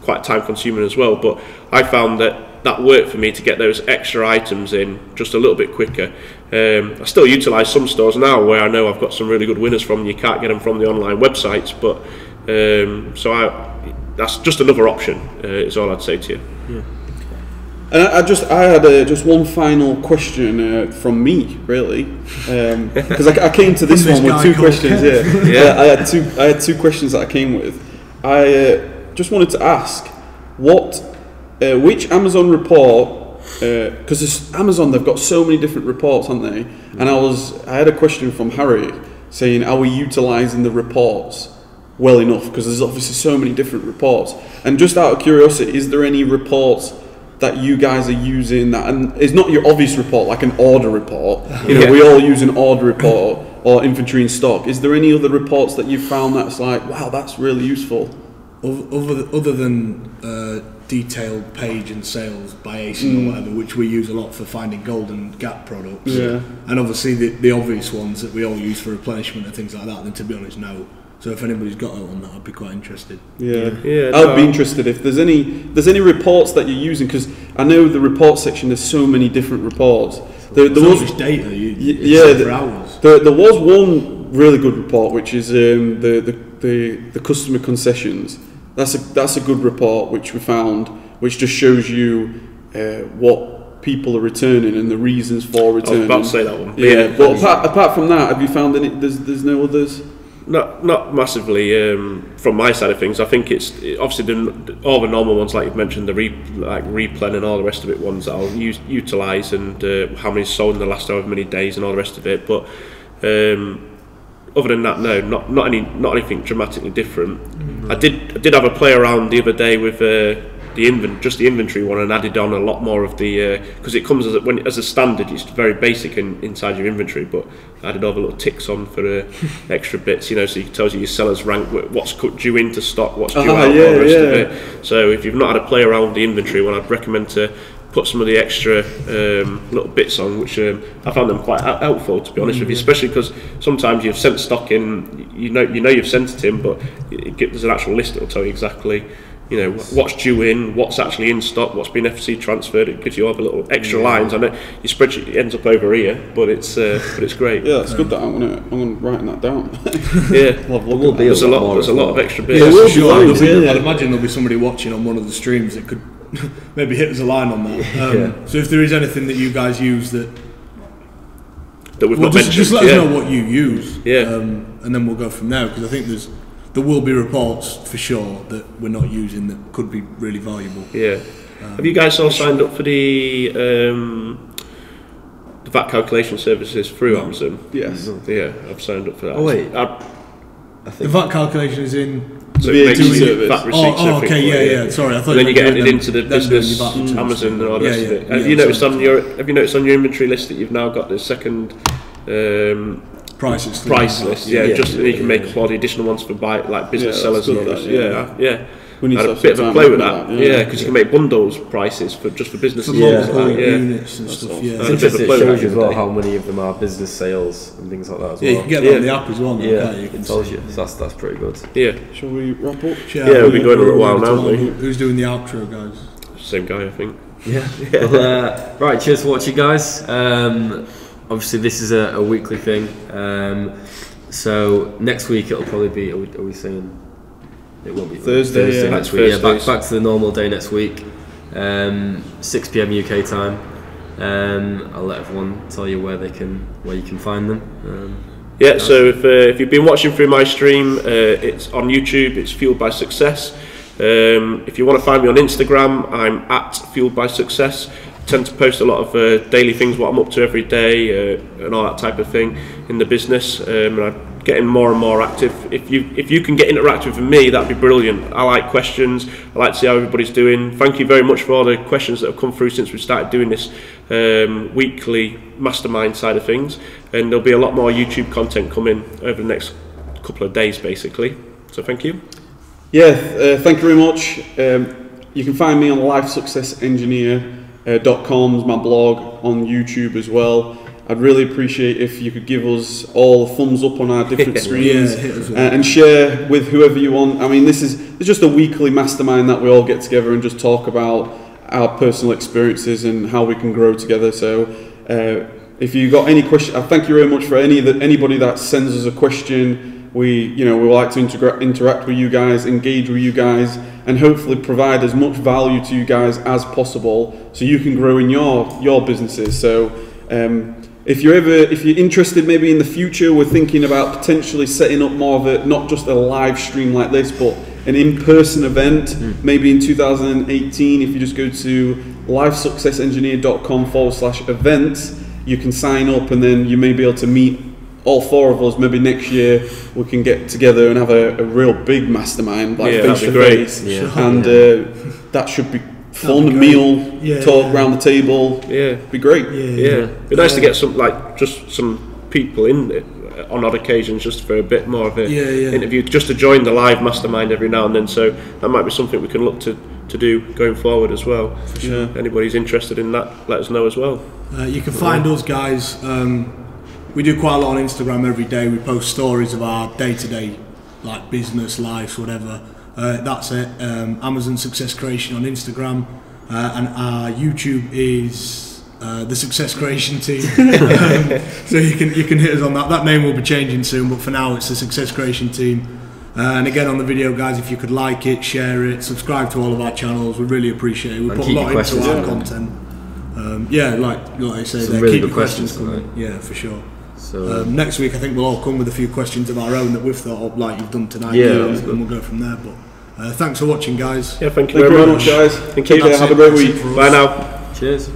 quite time consuming as well, but I found that worked for me to get those extra items in just a little bit quicker. I still utilise some stores now where I know I've got some really good winners from. You can't get them from the online websites, but that's just another option, is all I'd say to you. Yeah. And I had just one final question from me, really, because I came to this one with two questions. I had two questions that I came with. I just wanted to ask which Amazon report, because Amazon, they've got so many different reports, haven't they? And I had a question from Harry saying, are we utilising the reports well enough? Because there's obviously so many different reports. And just out of curiosity, is there any reports that you guys are using that, and it's not your obvious report like an order report, you know, we all use an order report or inventory in stock. Is there any other reports that you've found that's like, wow, that's really useful? Other than detailed page and sales by ASIN or whatever, which we use a lot for finding gold and gap products, and obviously the obvious ones that we all use for replenishment and things like that, then to be honest, no. So if anybody's got it on that, I'd be quite interested. I'd be interested if there's any reports that you're using, because I know the report section, there's so many different reports. There was data. For hours. There was one really good report, which is the customer concessions. That's a good report which we found, which just shows you what people are returning and the reasons for returning. I was about to say that one. Yeah, but apart from that, have you found any? There's no others. Not massively from my side of things. I think it's obviously all the normal ones, like you've mentioned, the replen and all the rest of it, ones that I'll utilise, and how many sold in the last however many days and all the rest of it. But other than that, no, not anything dramatically different. I did have a play around the other day with the inventory one, and added on a lot more of the because it comes as a standard. It's very basic inside your inventory, but I added all the little ticks on for extra bits, you know, so it tells you your seller's rank, what's due into stock, what's due out, all the rest of it. So if you've not had a play around with the inventory one, I'd recommend to put some of the extra little bits on, which I found them quite helpful, to be honest with you, especially because sometimes you've sent stock in, you know you've sent it in, but there's an actual list that will tell you exactly, you know, what's due in, what's actually in stock, what's been FC transferred. It gives you all the little extra lines. I know your spreadsheet ends up over here, but it's great. Yeah, it's good that I'm gonna writing that down. There's a lot of extra bits. I'd imagine there'll be somebody watching on one of the streams that could maybe hit us a line on that. So if there is anything that you guys use that we've not mentioned, just let us know what you use, and then we'll go from there, because I think there will be reports for sure that we're not using that could be really valuable. Have you guys all signed up for the VAT calculation services through Amazon? Yes. Yeah, I've signed up for that. Oh wait, I think the VAT calculation is in. So it makes VAT receipts. Okay, sorry, I thought. And then you get added into the business Amazon and all the rest of it. Have you noticed on your inventory list that you've now got the second price list? Just you can make all the additional ones for business sellers and all that. We need I had a bit of a play with that, because you can make bundles prices for businesses. Units and stuff. It shows you as well how many of them are business sales and things like that as well. You can get that on the app as well. It tells you. So that's pretty good. Shall we wrap up? We've been going a little while now. Who's doing the outro, guys? Same guy, I think. Well, right, cheers for watching, guys. Obviously this is a weekly thing, so next week it'll probably be, are we saying It won't be Thursday next week. Thursdays. Yeah, back to the normal day next week. 6 p.m. UK time. I'll let everyone tell you where you can find them. Yeah, so if you've been watching through my stream, it's on YouTube, it's Fueled by Success. If you want to find me on Instagram, I'm at Fueled by Success. I tend to post a lot of daily things, what I'm up to every day, and all that type of thing in the business. And I'm getting more and more active. If you can get interactive with me, that'd be brilliant. I like questions. I like to see how everybody's doing. Thank you very much for all the questions that have come through since we started doing this weekly mastermind side of things. And there'll be a lot more YouTube content coming over the next couple of days, basically. So thank you. Yeah, thank you very much. You can find me on lifesuccessengineer.com, is my blog, on YouTube as well. I'd really appreciate if you could give us all a thumbs up on our different screens and share with whoever you want. I mean, it's just a weekly mastermind that we all get together and just talk about our personal experiences and how we can grow together. So if you've got any questions, I thank you very much for anybody that sends us a question. We like to interact with you guys, engage with you guys, and hopefully provide as much value to you guys as possible so you can grow in your businesses. So if you're interested, maybe in the future, we're thinking about potentially setting up more of a, not just a live stream like this, but an in-person event, maybe in 2018. If you just go to lifesuccessengineer.com/events, you can sign up, and then you may be able to meet all four of us. Maybe next year we can get together and have a real big mastermind, like face to face, and that should be fun. A meal, talk around the table. Be great. It'd be nice to get some people in it on odd occasions, just for a bit more of a interview, just to join the live mastermind every now and then. So that might be something we can look to do going forward as well. If anybody's interested in that, let us know as well. You can find us, guys. We do quite a lot on Instagram every day. We post stories of our day-to-day, like business, life, whatever. That's it. Amazon Success Creation on Instagram, and our YouTube is the Success Creation Team. So you can hit us on that. That name will be changing soon, but for now it's the Success Creation Team. And again, on the video, guys, if you could like it, share it, subscribe to all of our channels, we really appreciate it. We put a lot into our content. Like I say, keep your questions coming. Yeah, for sure. So next week I think we'll all come with a few questions of our own that we've thought of, like you've done tonight, and we'll go from there. But thanks for watching, guys. Thank you very much, guys. Thank you. Have a great week. Bye now. Cheers.